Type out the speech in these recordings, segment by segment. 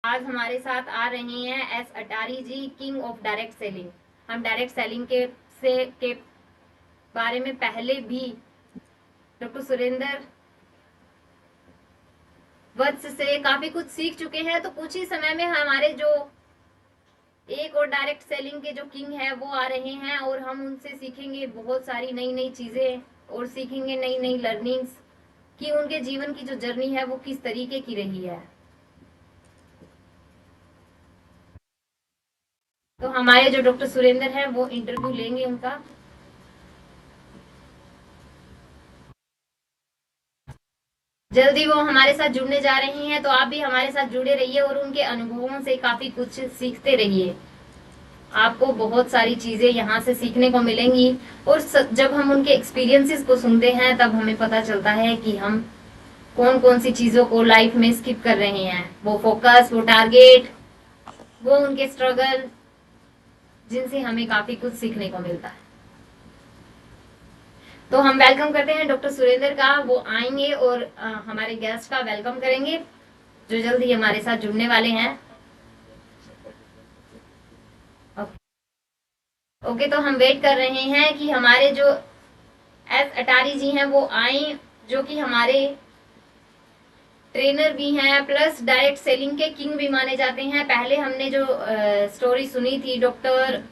आज हमारे साथ आ रहे हैं S Atari ji, king of direct selling. हम डायरेक्ट सेलिंग के बारे में पहले भी डॉक्टर सुरेंद्र वत्स से काफी कुछ सीख चुके हैं। तो कुछ ही समय में हमारे जो एक और डायरेक्ट सेलिंग के जो किंग है वो आ रहे हैं और हम उनसे सीखेंगे बहुत सारी नई नई चीजें और सीखेंगे नई नई लर्निंग्स कि उनके जीवन की जो जर्नी है वो किस तरीके की रही है। तो हमारे जो डॉक्टर सुरेंद्र हैं वो इंटरव्यू लेंगे उनका। जल्दी वो हमारे साथ जुड़ने जा रही हैं, तो आप भी हमारे साथ जुड़े रहिए और उनके अनुभवों से काफी कुछ सीखते रहिए। आपको बहुत सारी चीजें यहाँ से सीखने को मिलेंगी और जब हम उनके एक्सपीरियंसेस को सुनते हैं तब हमें पता चलता है कि हम कौन कौन सी चीजों को लाइफ में स्किप कर रहे हैं। वो फोकस, वो टारगेट, वो उनके स्ट्रगल, जिनसे हमें काफी कुछ सीखने को मिलता है। तो हम वेलकम करते हैं डॉक्टर सुरेंद्र का। वो आएंगे और हमारे गेस्ट का वेलकम करेंगे जो जल्द ही हमारे साथ जुड़ने वाले हैं। ओके, तो हम वेट कर रहे हैं कि हमारे जो एस अटारी जी हैं वो आए, जो कि हमारे ट्रेनर भी हैं प्लस डायरेक्ट सेलिंग के किंग भी माने जाते हैं। पहले हमने जो स्टोरी सुनी थी डॉक्टर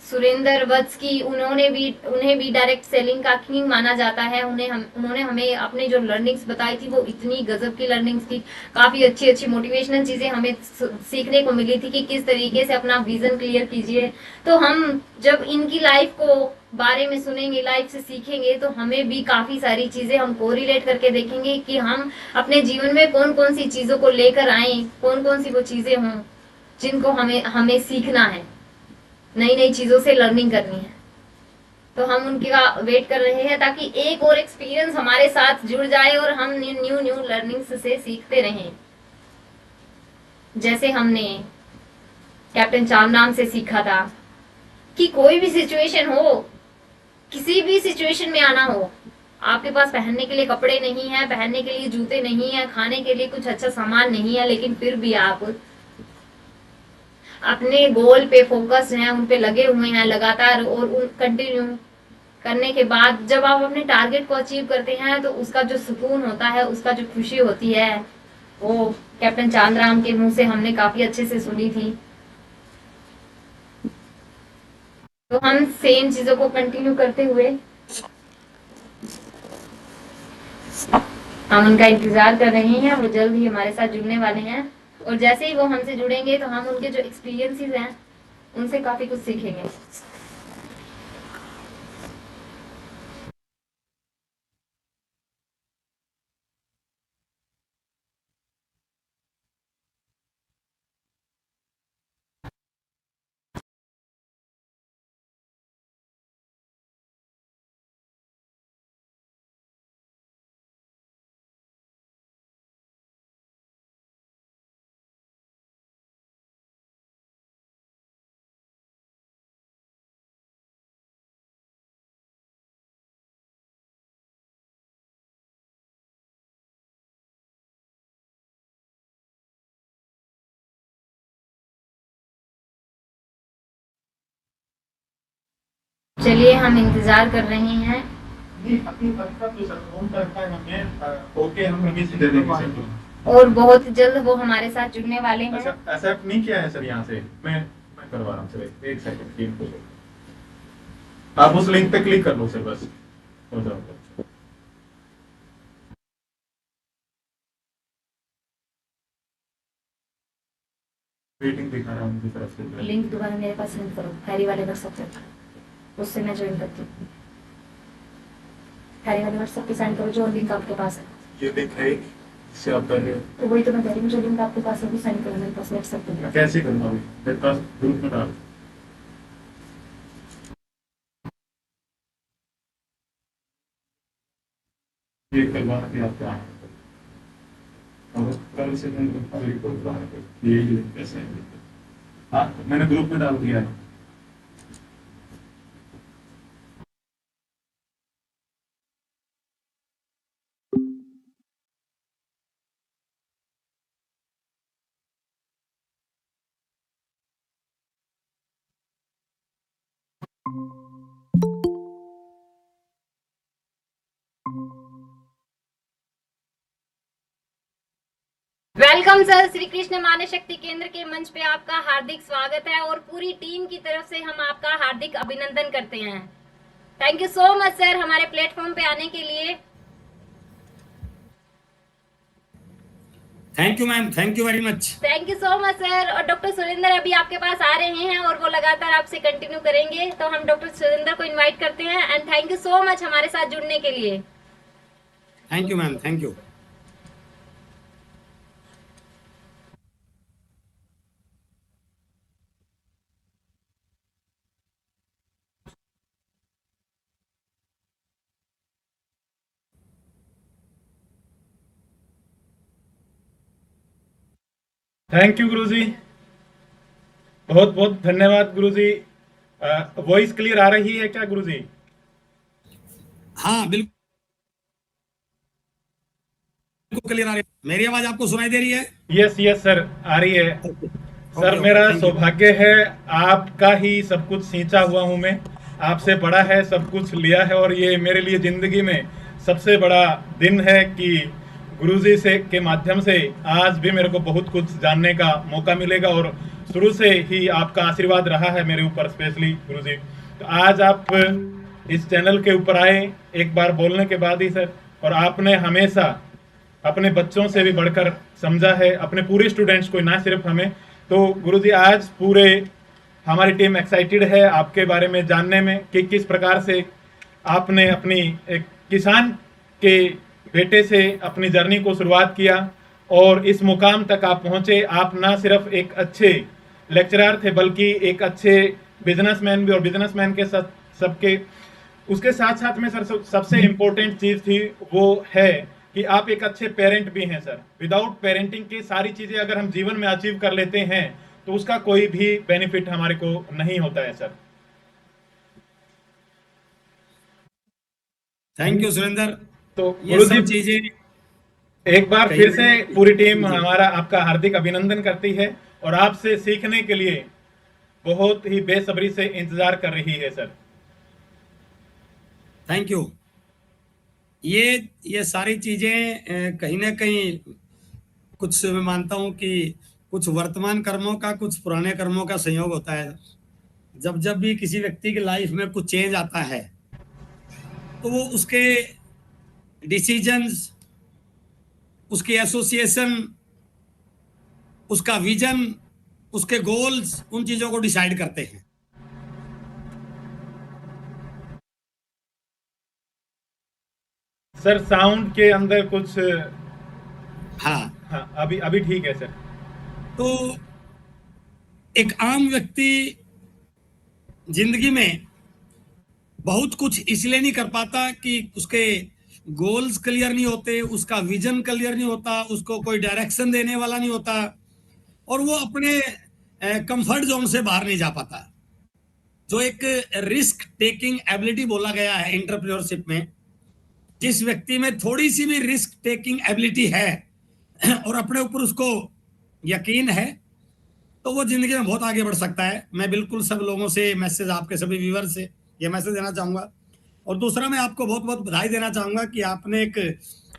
सुरेंद्र वत्स की, उन्हें भी डायरेक्ट सेलिंग का किंग माना जाता है। उन्होंने हमें अपने जो लर्निंग्स बताई थी वो इतनी गजब की लर्निंग्स थी। काफी अच्छी अच्छी मोटिवेशनल चीजें हमें सीखने को मिली थी कि किस तरीके से अपना विजन क्लियर कीजिए। तो हम जब इनकी लाइफ को बारे में सुनेंगे, लाइफ से सीखेंगे, तो हमें भी काफी सारी चीजें हम कोरिलेट करके देखेंगे कि हम अपने जीवन में कौन कौन सी चीजों को लेकर आए, कौन कौन सी वो चीजें हों जिनको हमें हमें सीखना है, नई नई चीजों से लर्निंग करनी है। तो हम उनका वेट कर रहे हैं ताकि एक और एक्सपीरियंस हमारे साथ जुड़ जाए और हम न्यू न्यू लर्निंग्स से सीखते रहें। जैसे हमने कैप्टन चामरान से सीखा था कि कोई भी सिचुएशन हो, किसी भी सिचुएशन में आना हो, आपके पास पहनने के लिए कपड़े नहीं है, पहनने के लिए जूते नहीं है, खाने के लिए कुछ अच्छा सामान नहीं है, लेकिन फिर भी आप अपने गोल पे फोकस हैं, उन पे लगे हुए हैं लगातार और उन कंटिन्यू करने के बाद जब आप अपने टारगेट को अचीव करते हैं तो उसका जो सुकून होता है, उसका जो खुशी होती है, वो कैप्टन चांदराम के मुंह से हमने काफी अच्छे से सुनी थी। तो हम सेम चीजों को कंटिन्यू करते हुए हम उनका इंतजार कर रहे हैं। वो जल्द ही हमारे साथ जुड़ने वाले हैं और जैसे ही वो हमसे जुड़ेंगे तो हम उनके जो एक्सपीरियंसेस हैं उनसे काफी कुछ सीखेंगे। चलिए, हम इंतजार कर रहे हैं। और बहुत जल्द वो हमारे साथ जुड़ने वाले हैं। एक्सेप्ट नहीं किया है सर, यहाँ से मैं करवा रहा हूँ सर। एक सेकंड, आप उस लिंक पे क्लिक कर लो सर, बस हो जाओ। वेटिंग दिखा रहा हूँ उनकी तरफ से। लिंक दोबारा मेरे पास सेंड करो, हैरी वाले व्हाट्सएप पे, उससे मैं ज्वाइन करती हूँ। हैरी वाले व्हाट्सएप पे सेंड करो जो लिंक आपके पास है। ये लिंक है इससे आप कर तो वही तो मैं कह रही हूँ, जो लिंक आपके पास है वो सेंड करो मेरे पास व्हाट्सएप पे। कैसे करूँगा मेरे पास ग्रुप में डाल। ये करवा के आपको और कल से मैं ये लिंक कैसे है? हाँ, मैंने ग्रुप में डाल दिया है। वेलकम सर, श्री कृष्ण मानस शक्ति केंद्र के मंच पे आपका हार्दिक स्वागत है और पूरी टीम की तरफ से हम आपका हार्दिक अभिनंदन करते हैं। Thank you so much sir हमारे प्लेटफॉर्म पे आने के लिए। Thank you ma'am, thank you very much. Thank you so much sir. और डॉक्टर सुरेंद्र अभी आपके पास आ रहे हैं और वो लगातार आपसे कंटिन्यू करेंगे, तो हम डॉक्टर सुरेंद्र को इनवाइट करते हैं। And thank you so much हमारे साथ जुड़ने के लिए। Thank you ma'am, thank you. Thank you गुरुजी, बहुत बहुत धन्यवाद गुरुजी। वॉइस क्लियर आ रही है क्या गुरुजी? हाँ बिल्कुल क्लियर आ रही है। मेरी आवाज आपको सुनाई दे रही है? यस यस सर, आ रही है। सर ओके, मेरा थैंक यू। सौभाग्य है, आपका ही सब कुछ सींचा हुआ हूं मैं, आपसे बड़ा है, सब कुछ लिया है, और ये मेरे लिए जिंदगी में सबसे बड़ा दिन है कि गुरुजी से के माध्यम से आज भी मेरे को बहुत कुछ जानने का मौका मिलेगा, और शुरू से ही आपका आशीर्वाद रहा है मेरे ऊपर, स्पेशली गुरुजी। तो आज आप इस चैनल के ऊपर आए एक बार बोलने के बाद ही सर, और आपने हमेशा अपने बच्चों से भी बढ़कर समझा है, अपने पूरे स्टूडेंट्स को, ना सिर्फ हमें। तो गुरुजी आज पूरे हमारी टीम एक्साइटेड है आपके बारे में जानने में कि किस प्रकार से आपने अपनी एक किसान के बेटे से अपनी जर्नी को शुरुआत किया और इस मुकाम तक आप पहुंचे। आप ना सिर्फ एक अच्छे लेक्चरर थे बल्कि एक अच्छे बिजनेसमैन भी, और बिजनेसमैन के साथ सबके उसके साथ साथ में सर सबसे इम्पोर्टेंट चीज थी वो है कि आप एक अच्छे पेरेंट भी हैं सर। विदाउट पेरेंटिंग की सारी चीजें अगर हम जीवन में अचीव कर लेते हैं तो उसका कोई भी बेनिफिट हमारे को नहीं होता है सर। Thank you Surendra. तो ये गुरुजी सब चीजें एक बार कहीं फिर ना से कहीं- पूरी टीम जी, हमारा आपका हार्दिक अभिनंदन करती है और आपसे सीखने के लिए बहुत ही बेसब्री से इंतजार कर रही है सर। Thank you. ये सारी चीजें कहीं ना कहीं कुछ मैं मानता हूं कि कुछ वर्तमान कर्मों का, कुछ पुराने कर्मों का संयोग होता है। जब जब भी किसी व्यक्ति की लाइफ में कुछ चेंज आता है तो वो उसके डिसीजंस, उसकी एसोसिएशन, उसका विजन, उसके गोल्स, उन चीजों को डिसाइड करते हैं। सर साउंड के अंदर कुछ, हाँ, हाँ अभी अभी ठीक है सर। तो एक आम व्यक्ति जिंदगी में बहुत कुछ इसलिए नहीं कर पाता कि उसके गोल्स क्लियर नहीं होते, उसका विजन क्लियर नहीं होता, उसको कोई डायरेक्शन देने वाला नहीं होता, और वो अपने कंफर्ट जोन से बाहर नहीं जा पाता। जो एक रिस्क टेकिंग एबिलिटी बोला गया है एंटरप्रेन्योरशिप में, जिस व्यक्ति में थोड़ी सी भी रिस्क टेकिंग एबिलिटी है और अपने ऊपर उसको यकीन है, तो वो जिंदगी में बहुत आगे बढ़ सकता है। मैं बिल्कुल सब लोगों से मैसेज, आपके सभी व्यूअर से ये मैसेज देना चाहूंगा। और दूसरा, मैं आपको बहुत बहुत बधाई देना चाहूंगा कि आपने एक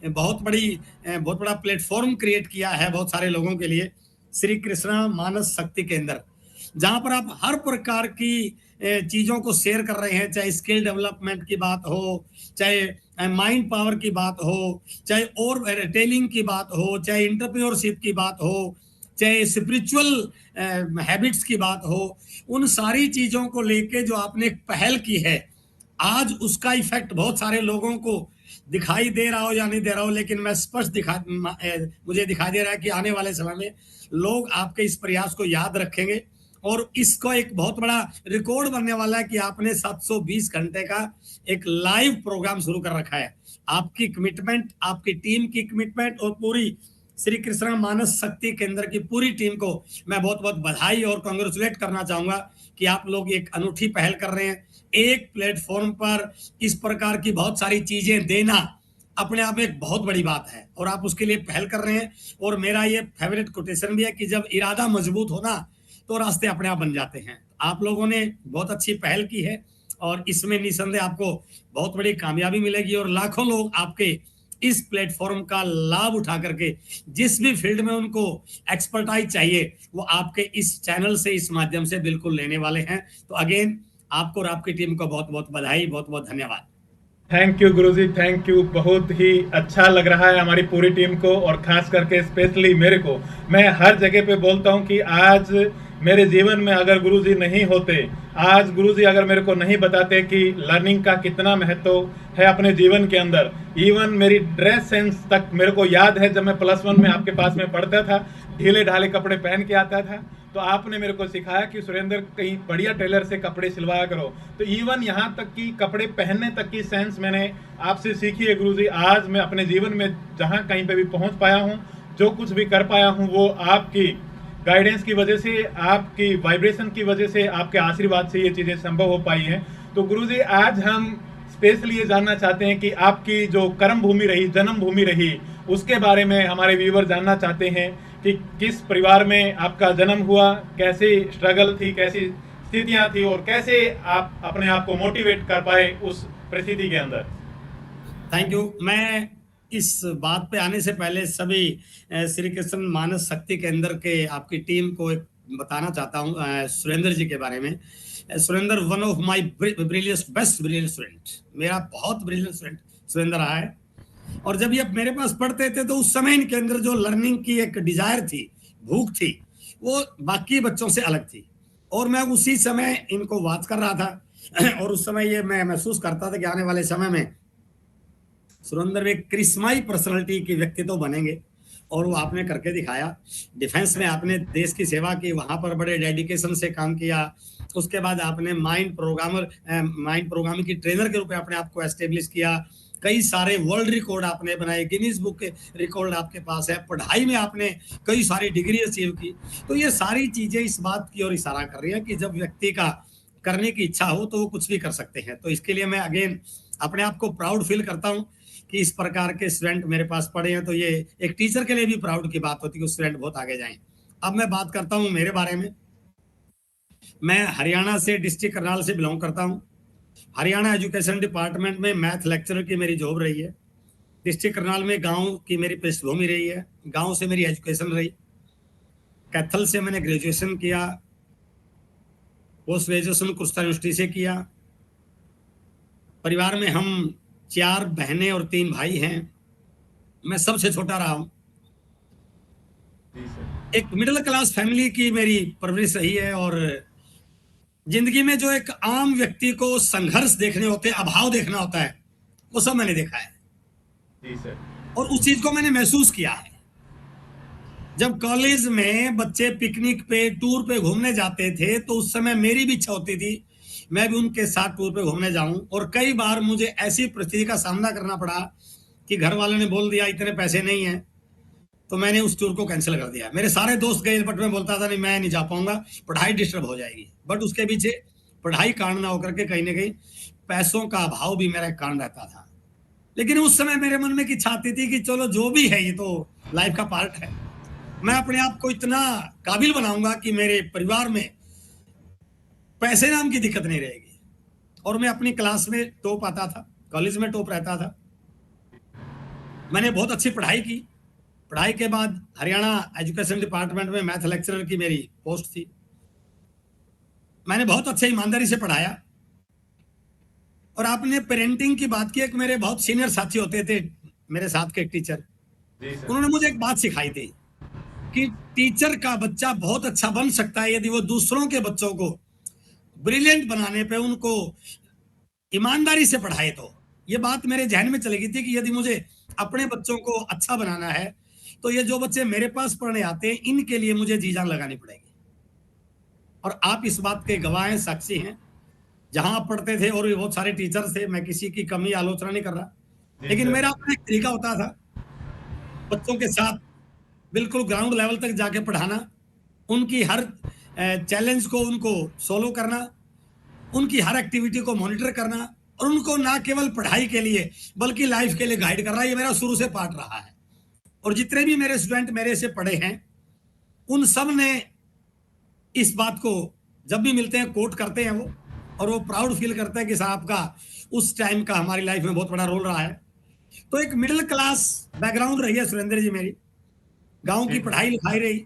बहुत बड़ा प्लेटफॉर्म क्रिएट किया है बहुत सारे लोगों के लिए, श्री कृष्णा मानस शक्ति केंद्र, जहां पर आप हर प्रकार की चीजों को शेयर कर रहे हैं। चाहे स्किल डेवलपमेंट की बात हो, चाहे माइंड पावर की बात हो, चाहे और रिटेलिंग की बात हो, चाहे इंटरप्रेन्योरशिप की बात हो, चाहे स्पिरिचुअल हैबिट्स की बात हो, उन सारी चीजों को लेके जो आपने एक पहल की है, आज उसका इफेक्ट बहुत सारे लोगों को दिखाई दे रहा हो या नहीं दे रहा हो, लेकिन मैं स्पष्ट मुझे दिखाई दे रहा है कि आने वाले समय में लोग आपके इस प्रयास को याद रखेंगे और इसको एक बहुत बड़ा रिकॉर्ड बनने वाला है कि आपने 720 घंटे का एक लाइव प्रोग्राम शुरू कर रखा है। आपकी कमिटमेंट, आपकी टीम की कमिटमेंट और पूरी श्री कृष्णा मानस शक्ति केंद्र की पूरी टीम को मैं बहुत बहुत बधाई और कांग्रेचुलेट करना चाहूंगा कि आप लोग एक अनूठी पहल कर रहे हैं। एक प्लेटफॉर्म पर इस प्रकार की बहुत सारी चीजें देना अपने आप में एक बहुत बड़ी बात है और आप उसके लिए पहल कर रहे हैं। और मेरा ये फेवरेट कोटेशन भी है कि जब इरादा मजबूत हो ना तो रास्ते अपने आप बन जाते हैं। आप लोगों ने बहुत अच्छी पहल की है और इसमें निसंदेह आपको बहुत बड़ी कामयाबी मिलेगी और लाखों लोग आपके इस प्लेटफॉर्म का लाभ उठा करके जिस भी फील्ड में उनको एक्सपर्टाइज चाहिए वो आपके इस चैनल से, इस माध्यम से बिल्कुल लेने वाले हैं। तो अगेन आपको और आपकी टीम को बहुत बहुत बधाई, बहुत बहुत धन्यवाद। Thank you Guruji, thank you. बहुत ही अच्छा लग रहा है हमारी पूरी टीम को, और खास करके स्पेशली मेरे को। मैं हर जगह पे बोलता हूँ कि आज मेरे जीवन में अगर गुरुजी नहीं होते, आज गुरुजी अगर मेरे को नहीं बताते कि लर्निंग का कितना महत्व है अपने जीवन के अंदर, इवन मेरी ड्रेस सेंस तक मेरे को याद है जब मैं +1 में आपके पास में पढ़ता था, ढीले ढाले कपड़े पहन के आता था, तो आपने मेरे को सिखाया कि सुरेंद्र कहीं बढ़िया टेलर से कपड़े सिलवाया करो। तो इवन यहाँ तक कि कपड़े पहनने तक की सेंस मैंने आपसे सीखी है गुरुजी। आज मैं अपने जीवन में जहाँ कहीं पे भी पहुँच पाया हूँ, जो कुछ भी कर पाया हूँ, वो आपकी गाइडेंस की वजह से, आपकी वाइब्रेशन की वजह से, आपके आशीर्वाद से ये चीज़ें संभव हो पाई हैं। तो गुरुजी आज हम स्पेशली ये जानना चाहते हैं कि आपकी जो कर्म भूमि रही, जन्म भूमि रही, उसके बारे में हमारे व्यूवर जानना चाहते हैं कि किस परिवार में आपका जन्म हुआ, कैसे स्ट्रगल थी, कैसी स्थितियां थी, और कैसे आप अपने आप को मोटिवेट कर पाए उस परिस्थिति के अंदर। Thank you. मैं इस बात पे आने से पहले सभी श्री कृष्ण मानस शक्ति केंद्र के आपकी टीम को एक बताना चाहता हूँ सुरेंद्र जी के बारे में। Surendra one of my brilliant, best brilliant student, मेरा बहुत ब्रिलियंट स्टूडेंट सुरेंद्र रहा है। और जब ये मेरे पास पढ़ते थे तो उस समय इनके अंदर जो लर्निंग की एक डिजायर थी, भूख थी, वो बाकी बच्चों से अलग थी। और मैं उसी समय इनको बात कर रहा था और उस समय ये मैं महसूस करता था कि आने वाले समय में सुरेंद्र एक क्रिस्माई पर्सनालिटी की व्यक्तित्व बनेंगे, और वो आपने करके दिखाया। डिफेंस में आपने देश की सेवा की, वहां पर बड़े डेडिकेशन से काम किया। उसके बाद आपने माइंड प्रोग्रामिंग की ट्रेनर के रूप में अपने आप को एस्टेब्लिश किया। कई सारे वर्ल्ड रिकॉर्ड आपने बनाए, गिनीज बुक के रिकॉर्ड आपके पास है। पढ़ाई में आपने कई सारी डिग्री अचीव की। तो ये सारी चीजें इस बात की ओर इशारा कर रही है कि जब व्यक्ति का करने की इच्छा हो तो वो कुछ भी कर सकते हैं। तो इसके लिए मैं अगेन अपने आप को प्राउड फील करता हूँ कि इस प्रकार के स्टूडेंट मेरे पास पढ़े हैं। तो ये एक टीचर के लिए भी प्राउड की बात होती है कि स्टूडेंट बहुत आगे जाएं। अब मैं बात करता हूँ मेरे बारे में। मैं हरियाणा से, डिस्ट्रिक्ट करनाल से बिलोंग करता हूँ। हरियाणा एजुकेशन डिपार्टमेंट में मैथ लेक्चरर की मेरी जॉब रही है। डिस्ट्रिक्ट करनाल में गांव की मेरी पृष्ठभूमि रही है, गांव से मेरी एजुकेशन रही। कैथल से मैंने ग्रेजुएशन किया, पोस्ट ग्रेजुएशन कुर्स्ता यूनिवर्सिटी से किया। परिवार में हम 4 बहनें और 3 भाई हैं। मैं सबसे छोटा रहा हूं। एक मिडिल क्लास फैमिली की मेरी परवरिश रही है, और जिंदगी में जो एक आम व्यक्ति को संघर्ष देखने होते हैं, अभाव देखना होता है, वो सब मैंने देखा है। जी सर। और उस चीज को मैंने महसूस किया है। जब कॉलेज में बच्चे पिकनिक पे, टूर पे घूमने जाते थे, तो उस समय मेरी भी इच्छा होती थी मैं भी उनके साथ टूर पे घूमने जाऊं। और कई बार मुझे ऐसी परिस्थिति का सामना करना पड़ा कि घर वालों ने बोल दिया इतने पैसे नहीं है, तो मैंने उस टूर को कैंसिल कर दिया। मेरे सारे दोस्त गए, बट मैं बोलता था नहीं, मैं नहीं जा पाऊंगा, पढ़ाई डिस्टर्ब हो जाएगी। बट उसके पीछे पढ़ाई कारण ना होकर के कहीं ना कहीं पैसों का अभाव भी मेरा कारण रहता था। लेकिन उस समय मेरे मन में की इच्छा आती थी कि चलो जो भी है ये तो लाइफ का पार्ट है। मैं अपने आप को इतना काबिल बनाऊंगा कि मेरे परिवार में पैसे नाम की दिक्कत नहीं रहेगी। और मैं अपनी क्लास में टॉप आता था, कॉलेज में टॉप रहता था। मैंने बहुत अच्छी पढ़ाई की। पढ़ाई के बाद हरियाणा एजुकेशन डिपार्टमेंट में मैथ लेक्चरर की मेरी पोस्ट थी। मैंने बहुत अच्छे ईमानदारी से पढ़ाया। और आपने पेरेंटिंग की बात की, एक मेरे बहुत सीनियर साथी होते थे मेरे साथ के, एक टीचर, उन्होंने मुझे एक बात सिखाई थी कि टीचर का बच्चा बहुत अच्छा बन सकता है यदि वो दूसरों के बच्चों को ब्रिलियंट बनाने पे उनको ईमानदारी से पढ़ाए। तो ये बात मेरे जहन में चली गई थी कि यदि मुझे अपने बच्चों को अच्छा बनाना है तो ये जो बच्चे मेरे पास पढ़ने आते हैं इनके लिए मुझे जी जान लगानी पड़ेगी। और आप इस बात के गवाह हैं, साक्षी हैं। जहां आप पढ़ते थे और भी बहुत सारे टीचर थे, मैं किसी की कमी आलोचना नहीं कर रहा, लेकिन मेरा अपना एक तरीका होता था बच्चों के साथ बिल्कुल ग्राउंड लेवल तक जाके पढ़ाना, उनकी हर चैलेंज को उनको सोल्व करना, उनकी हर एक्टिविटी को मॉनिटर करना, और उनको ना केवल पढ़ाई के लिए बल्कि लाइफ के लिए गाइड करना। ये मेरा शुरू से पार्ट रहा है। और जितने भी मेरे स्टूडेंट मेरे से पढ़े हैं उन सब ने इस बात को जब भी मिलते हैं कोट करते हैं वो, और वो प्राउड फील करते हैं कि साहब का उस टाइम का हमारी लाइफ में बहुत बड़ा रोल रहा है। तो एक मिडिल क्लास बैकग्राउंड रही है सुरेंद्र जी मेरी, गांव की पढ़ाई लिखाई रही,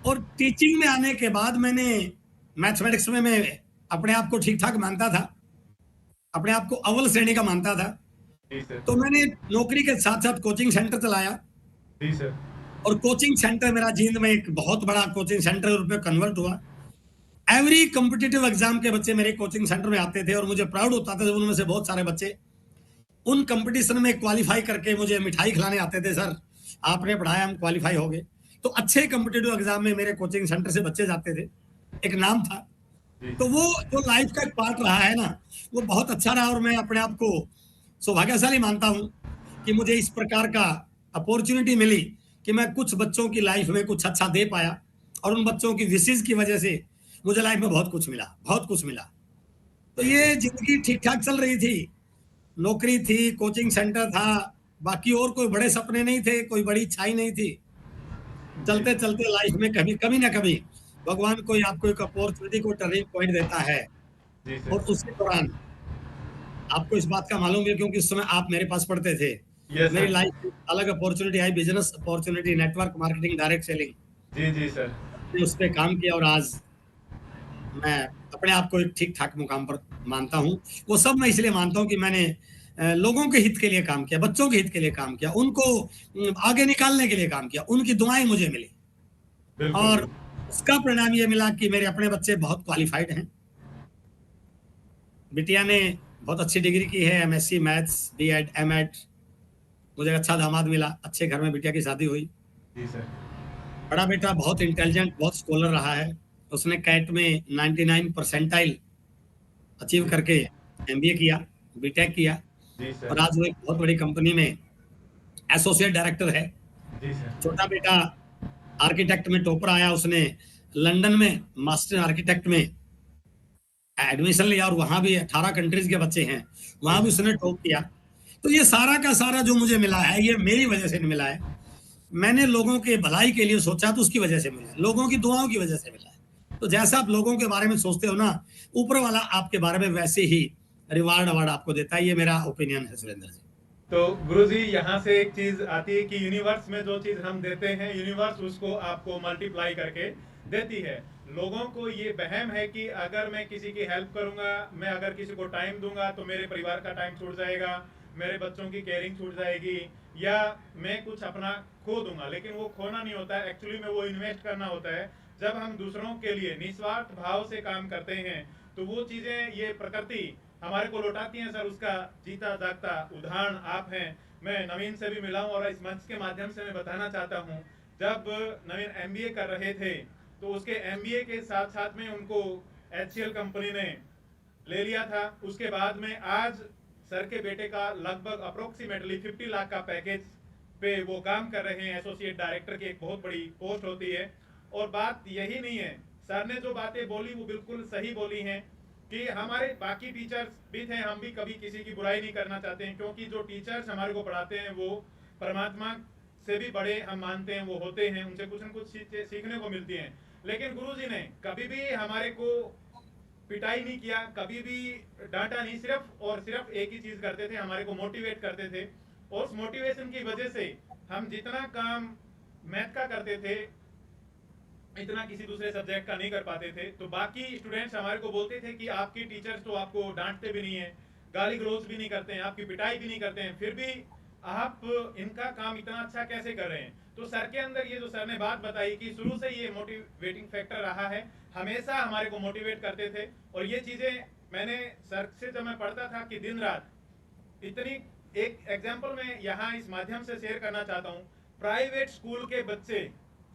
और टीचिंग में आने के बाद मैंने मैथमेटिक्स में मैं अपने आप को ठीक ठाक मानता था, अपने आप को अव्वल श्रेणी का मानता था। जी सर। तो मैंने नौकरी के साथ साथ कोचिंग सेंटर चलाया, जी सर। और कोचिंग सेंटर मेरा जींद में एक बहुत बड़ा कोचिंग सेंटर रूप में कन्वर्ट हुआ। एवरी कॉम्पिटिटिव एग्जाम के बच्चे मेरे कोचिंग सेंटर में आते थे, और मुझे प्राउड होता था उनमें से बहुत सारे बच्चे उन कंपटीशन में क्वालिफाई करके मुझे मिठाई खिलाने आते थे, सर आपने पढ़ाया हम क्वालिफाई हो गए। तो अच्छे कॉम्पिटिटिव एग्जाम में मेरे कोचिंग सेंटर से बच्चे जाते थे, एक नाम था। तो वो जो लाइफ का एक पार्ट रहा है ना, वो बहुत अच्छा रहा, और मैं अपने आप को सौभाग्यशाली मानता हूँ कि मुझे इस प्रकार का अपॉर्चुनिटी मिली कि मैं कुछ बच्चों की लाइफ में कुछ अच्छा दे पाया, और उन बच्चों की विशेष की वजह से मुझे लाइफ में बहुत कुछ मिला, बहुत कुछ मिला। तो ये जिंदगी ठीक ठाक चल रही थी, नौकरी थी, कोचिंग सेंटर था, बाकी और कोई बड़े सपने नहीं थे, कोई बड़ी इच्छाई नहीं थी। चलते चलते लाइफ में कभी कभी ना कभी भगवान कोई आपको एक अपॉर्चुनिटी को टर्निंग पॉइंट देता है, जी और सर। उसी दौरान आपको इस बात का मालूम है क्योंकि उस समय आप मेरे पास पढ़ते थे। यस मेरी सर। लाइफ में अलग अपॉर्चुनिटी आई, business opportunity, network marketing, direct selling, जी जी सर। मैंने उस पे काम किया, और आज मैं अपने आप को एक ठीक ठाक मुकाम पर मानता हूँ। वो सब मैं इसलिए मानता हूँ कि मैंने लोगों के हित के लिए काम किया, बच्चों के हित के लिए काम किया, उनको आगे निकालने के लिए काम किया, उनकी दुआएं मुझे मिली, बिल्कुल और बिल्कुल। उसका परिणाम ये मिला कि मेरे अपने बच्चे बहुत क्वालिफाइड हैं। बिटिया ने बहुत अच्छी डिग्री की है, एमएससी मैथ्स, बीएड, एमएड। मुझे अच्छा दामाद मिला, अच्छे घर में बिटिया की शादी हुई। जी सर। बड़ा बेटा बहुत इंटेलिजेंट, बहुत स्कॉलर रहा है, उसने कैट में 99 परसेंटाइल अचीव करके एमबीए किया, बीटेक किया, जी सर। और आज वो एक बहुत बड़ी कंपनी में एसोसिएट डायरेक्टर है। जी सर। छोटा बेटा आर्किटेक्ट में टॉपर आया, उसने लंदन में मास्टर आर्किटेक्ट में एडमिशन लिया, और वहां भी 18 कंट्रीज के बच्चे हैं, वहां भी उसने टॉप किया। तो ये सारा का सारा जो मुझे मिला है, ये मेरी वजह से नहीं मिला है, मैंने लोगों के भलाई के लिए सोचा तो उसकी वजह से मिला है, लोगों की दुआओं की वजह से मिला है। तो जैसा आप लोगों के बारे में सोचते हो ना, ऊपर वाला आपके बारे में वैसे ही रिवार्ड अवार्ड आपको देता है। ये मेरा ओपिनियन है सुरेंद्र जी। तो गुरुजी यहाँ से एक चीज आती है कि यूनिवर्स में जो चीज हम देते हैं, यूनिवर्स उसको आपको मल्टीप्लाई करके देती है। लोगों को ये वहम है कि अगर मैं किसी की हेल्प करूंगा, मैं अगर किसी को टाइम दूंगा तो मेरे परिवार का टाइम छूट जाएगा, मेरे बच्चों की केयरिंग छूट जाएगी, या मैं कुछ अपना खो दूंगा। लेकिन वो खोना नहीं होता है, एक्चुअली में वो इन्वेस्ट करना होता है। जब हम दूसरों के लिए निस्वार्थ भाव से काम करते हैं तो वो चीजें, ये प्रकृति हमारे को लौटाती हैं। सर, उसका जीता जागता उदाहरण आप हैं। मैं नवीन से भी मिला हूं, और इस मंच के माध्यम से मैं बताना चाहता हूं, जब नवीन एमबीए कर रहे थे तो उसके एमबीए के साथ साथ में उनको एचसीएल कंपनी ने ले लिया था। उसके बाद में आज सर के बेटे का लगभग अप्रोक्सीमेटली 50 लाख का पैकेज पे वो काम कर रहे हैं। एसोसिएट डायरेक्टर की एक बहुत बड़ी पोस्ट होती है। और बात यही नहीं है, सर ने जो बातें बोली वो बिल्कुल सही बोली हैं कि हमारे बाकी टीचर्स भी थे, हम भी कभी किसी की बुराई नहीं करना चाहते हैं, क्योंकि जो टीचर्स हमारे को पढ़ाते हैं वो परमात्मा से भी बड़े हम मानते हैं वो होते हैं, उनसे कुछ न कुछ सीखने को मिलती हैं। लेकिन गुरुजी ने कभी भी हमारे को पिटाई नहीं किया, कभी भी डांटा नहीं, सिर्फ और सिर्फ एक ही चीज करते थे, हमारे को मोटिवेट करते थे। और उस मोटिवेशन की वजह से हम जितना काम मैथ का करते थे इतना किसी दूसरे सब्जेक्ट का नहीं कर पाते थे। तो बाकी स्टूडेंट्स हमारे को बोलते थे कि आपकी टीचर्स तो आपको डांटते भी नहीं है, गाली गलौज भी नहीं करते हैं, आपकी पिटाई भी नहीं करते हैं, फिर भी आप इनका काम इतना अच्छा कैसे कर रहे हैं। तो सर के अंदर ये जो सर ने बात बताई कि शुरू से ये मोटिवेटिंग फैक्टर रहा है, हमेशा हमारे को मोटिवेट करते थे। और ये चीजें मैंने सर से जब मैं पढ़ता था कि दिन रात इतनी, एक एग्जाम्पल मैं यहाँ इस माध्यम से शेयर करना चाहता हूँ। प्राइवेट स्कूल के बच्चे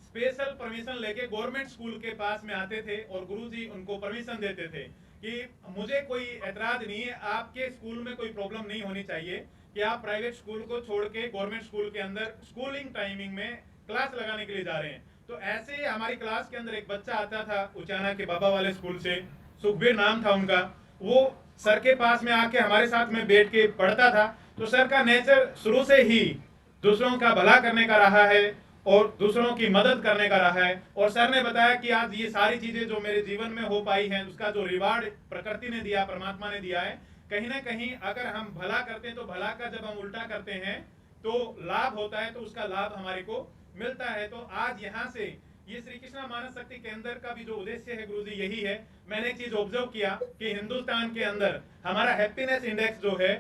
स्पेशल परमिशन लेके गवर्नमेंट स्कूल के पास में आते थे, और गुरुजी उनको परमिशन देते थे कि मुझे कोई एतराज नहीं है, आपके स्कूल में कोई प्रॉब्लम नहीं होनी चाहिए कि आप प्राइवेट स्कूल को छोड़ के गवर्नमेंट स्कूल के अंदर स्कूलिंग टाइमिंग में क्लास लगाने के लिए जा रहे हैं। तो ऐसे हमारी क्लास के अंदर एक बच्चा आता था उचाना के बाबा वाले स्कूल से, सुखबीर नाम था उनका। वो सर के पास में आके हमारे साथ में बैठ के पढ़ता था। तो सर का नेचर शुरू से ही दूसरों का भला करने का रहा है और दूसरों की मदद करने का रहा है। और सर ने बताया कि आज ये सारी चीजें जो मेरे जीवन में हो पाई हैं उसका जो रिवार्ड प्रकृति ने दिया, परमात्मा ने दिया है, कहीं ना कहीं अगर हम भला करते हैं तो भला का जब हम उल्टा करते हैं तो लाभ होता है, तो उसका लाभ हमारे को मिलता है। तो आज यहाँ से ये श्री कृष्णा मानस शक्ति केंद्र का भी जो उद्देश्य है गुरुजी यही है। मैंने एक चीज ऑब्जर्व किया कि हिंदुस्तान के अंदर हमारा हैप्पीनेस इंडेक्स जो है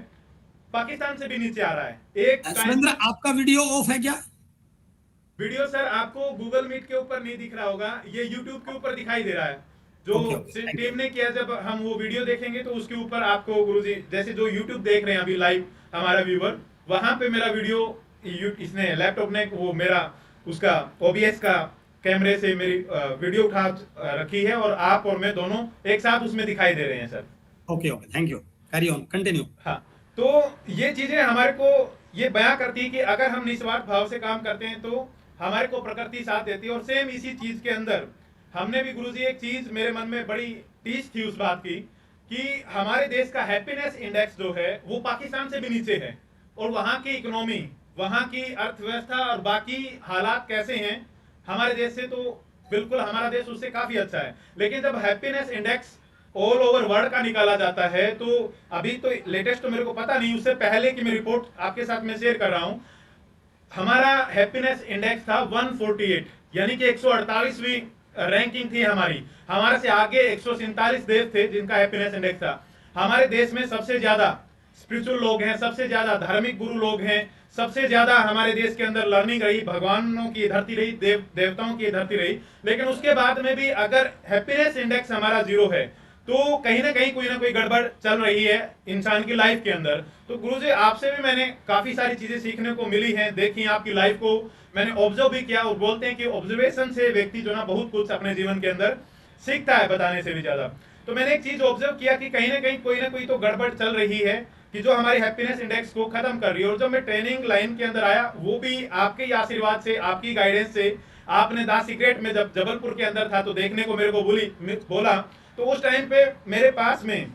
पाकिस्तान से भी नीचे आ रहा है। एक सुरेंद्र, आपका वीडियो ऑफ है क्या? वीडियो सर आपको गूगल मीट के ऊपर नहीं दिख रहा होगा, ये यूट्यूब के ऊपर दिखाई दे रहा है। जो टीम ने किया, जब हम वो वीडियो देखेंगे तो उसके ऊपर आपको गुरुजी, जैसे जो यूट्यूब देख रहे हैं अभी लाइव हमारा व्यूवर, वहां पे मेरा वीडियो इसने लैपटॉप ने वो मेरा उसका OBS का कैमरे से मेरी वीडियो उठा रखी है और आप और मैं दोनों एक साथ उसमें दिखाई दे रहे हैं sir. Okay, thank you, carry on, continue. हाँ, तो ये चीजें हमारे को ये बयां करती है कि अगर हम निस्वार्थ भाव से काम करते हैं तो हमारे को प्रकृति साथ देती है। और सेम इसी चीज के अंदर हमने भी गुरुजी एक चीज मेरे मन में बड़ी टीस थी उस बात की कि हमारे देश का हैप्पीनेस इंडेक्स जो है वो पाकिस्तान से भी नीचे है, और वहां की इकोनॉमी, वहां की अर्थव्यवस्था और बाकी हालात कैसे हैं हमारे देश से, तो बिल्कुल हमारा देश उससे काफी अच्छा है। लेकिन जब happiness index all over world का निकाला जाता है, तो अभी तो लेटेस्ट तो मेरे को पता नहीं, उससे पहले की मैं रिपोर्ट आपके साथ में शेयर कर रहा हूं, हमारा हैप्पीनेस इंडेक्स था 148, यानी कि 148वीं रैंकिंग थी हमारी। हमारे से आगे 147 देश थे जिनका हैप्पीनेस इंडेक्स था। हमारे देश में सबसे ज्यादा स्पिरिचुअल लोग हैं, सबसे ज्यादा धार्मिक गुरु लोग हैं, सबसे ज्यादा हमारे देश के अंदर लर्निंग रही, भगवानों की धरती रही, देवताओं की धरती रही। लेकिन उसके बाद में भी अगर हैप्पीनेस इंडेक्स हमारा 0 है तो कहीं ना कहीं कोई ना कोई गड़बड़ चल रही है इंसान की लाइफ के अंदर। तो गुरुजी आपसे भी मैंने काफी सारी चीजें सीखने को मिली हैं, देखी आपकी लाइफ को मैंने ऑब्जर्व भी किया, और बोलते हैं कि ऑब्जर्वेशन से व्यक्ति जो ना बहुत कुछ अपने जीवन के अंदर सीखता है, बताने से भी ज्यादा। तो मैंने एक चीज ऑब्जर्व किया कि कहीं ना कोई तो गड़बड़ चल रही है कि जो हमारी हैप्पीनेस इंडेक्स को खत्म कर रही है। और जब मैं ट्रेनिंग लाइन के अंदर आया, वो भी आपके ही आशीर्वाद से, आपकी गाइडेंस से, आपने द सीक्रेट में जब जबलपुर के अंदर था तो देखने को मेरे को बोला, तो उस टाइम पे मेरे पास में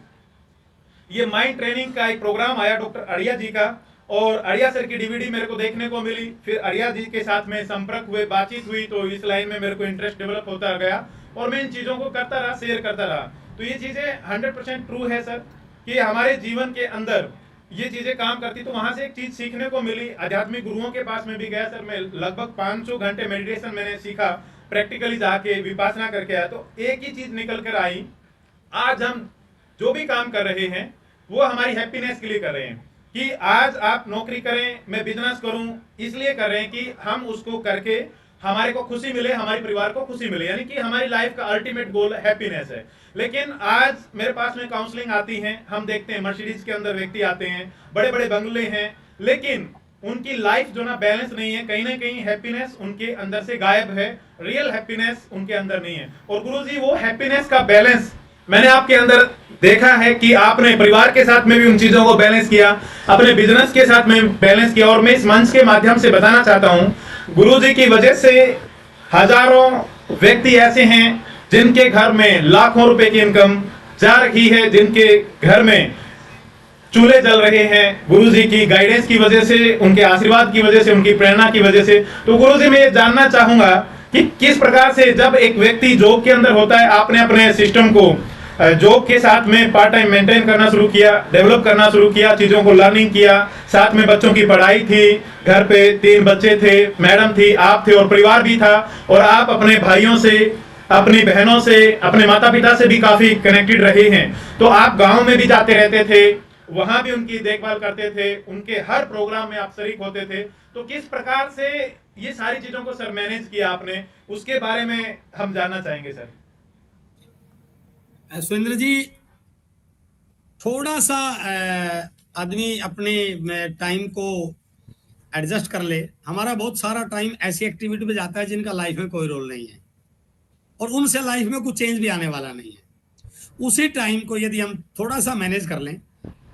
ये माइंड ट्रेनिंग का एक प्रोग्राम आया डॉक्टर अड़िया जी का, और अड़िया सर की DVD मेरे को देखने को मिली। फिर अड़िया जी के साथ में संपर्क हुए, बातचीत हुई, तो इस लाइन में मेरे को इंटरेस्ट डेवलप होता गया और मैं इन चीजों को करता रहा, शेयर करता रहा। तो ये चीजें 100% ट्रू है सर कि हमारे जीवन के अंदर ये चीजें काम करती। तो वहां से एक चीज सीखने को मिली, आध्यात्मिक गुरुओं के पास में भी गया सर, मैं लगभग 500 घंटे मेडिटेशन मैंने सीखा, प्रैक्टिकली जाके विपासना करके आया। तो एक ही चीज निकल कर आई, आज हम जो भी काम कर रहे हैं वो हमारी हैप्पीनेस के लिए कर रहे हैं। कि आज आप नौकरी करें, मैं बिजनेस करूं, इसलिए कर रहे हैं कि हम उसको करके हमारे को खुशी मिले, हमारे परिवार को खुशी मिले, यानी कि हमारी लाइफ का अल्टीमेट गोल हैप्पीनेस है। लेकिन आज मेरे पास में काउंसलिंग आती है, हम देखते हैं मर्सिडीज के अंदर व्यक्ति आते हैं, बड़े बड़े बंगले हैं, लेकिन उनकी लाइफ जो ना बैलेंस नहीं है, कहीं ना कहीं हैप्पीनेस उनके अंदर से गायब है, रियल हैप्पीनेस उनके अंदर नहीं है। और गुरुजी वो हैप्पीनेस का बैलेंस मैंने आपके अंदर देखा है कि आपने परिवार के साथ में भी उन चीजों को बैलेंस किया, अपने बिजनेस के साथ में बैलेंस किया। और मैं इस मंच के माध्यम से बताना चाहता हूं, गुरुजी की वजह से हजारों व्यक्ति ऐसे हैं जिनके घर में लाखों रुपए की इनकम जा रही है, जिनके घर में चूल्हे जल रहे हैं गुरुजी की गाइडेंस की वजह से, उनके आशीर्वाद की वजह से, उनकी प्रेरणा की वजह से। तो गुरुजी मैं ये जानना चाहूंगा कि किस प्रकार से जब एक व्यक्ति जॉब के अंदर होता है, आपने अपने सिस्टम को जॉब के साथ में पार्ट टाइम मेंटेन करना शुरू किया, डेवलप करना शुरू किया, चीजों को लर्निंग किया, साथ में बच्चों की पढ़ाई थी, घर पे 3 बच्चे थे, मैडम थी, आप थे और परिवार भी था, और आप अपने भाइयों से, अपनी बहनों से, अपने माता पिता से भी काफी कनेक्टेड रहे हैं। तो आप गांव में भी जाते रहते थे, वहां भी उनकी देखभाल करते थे, उनके हर प्रोग्राम में आप शरीक होते थे। तो किस प्रकार से ये सारी चीजों को सर मैनेज किया आपने, उसके बारे में हम जानना चाहेंगे सर। सुरेंद्र जी, थोड़ा सा आदमी अपने टाइम को एडजस्ट कर ले। हमारा बहुत सारा टाइम ऐसी एक्टिविटी में जाता है जिनका लाइफ में कोई रोल नहीं है, और उनसे लाइफ में कुछ चेंज भी आने वाला नहीं है। उसी टाइम को यदि हम थोड़ा सा मैनेज कर लें,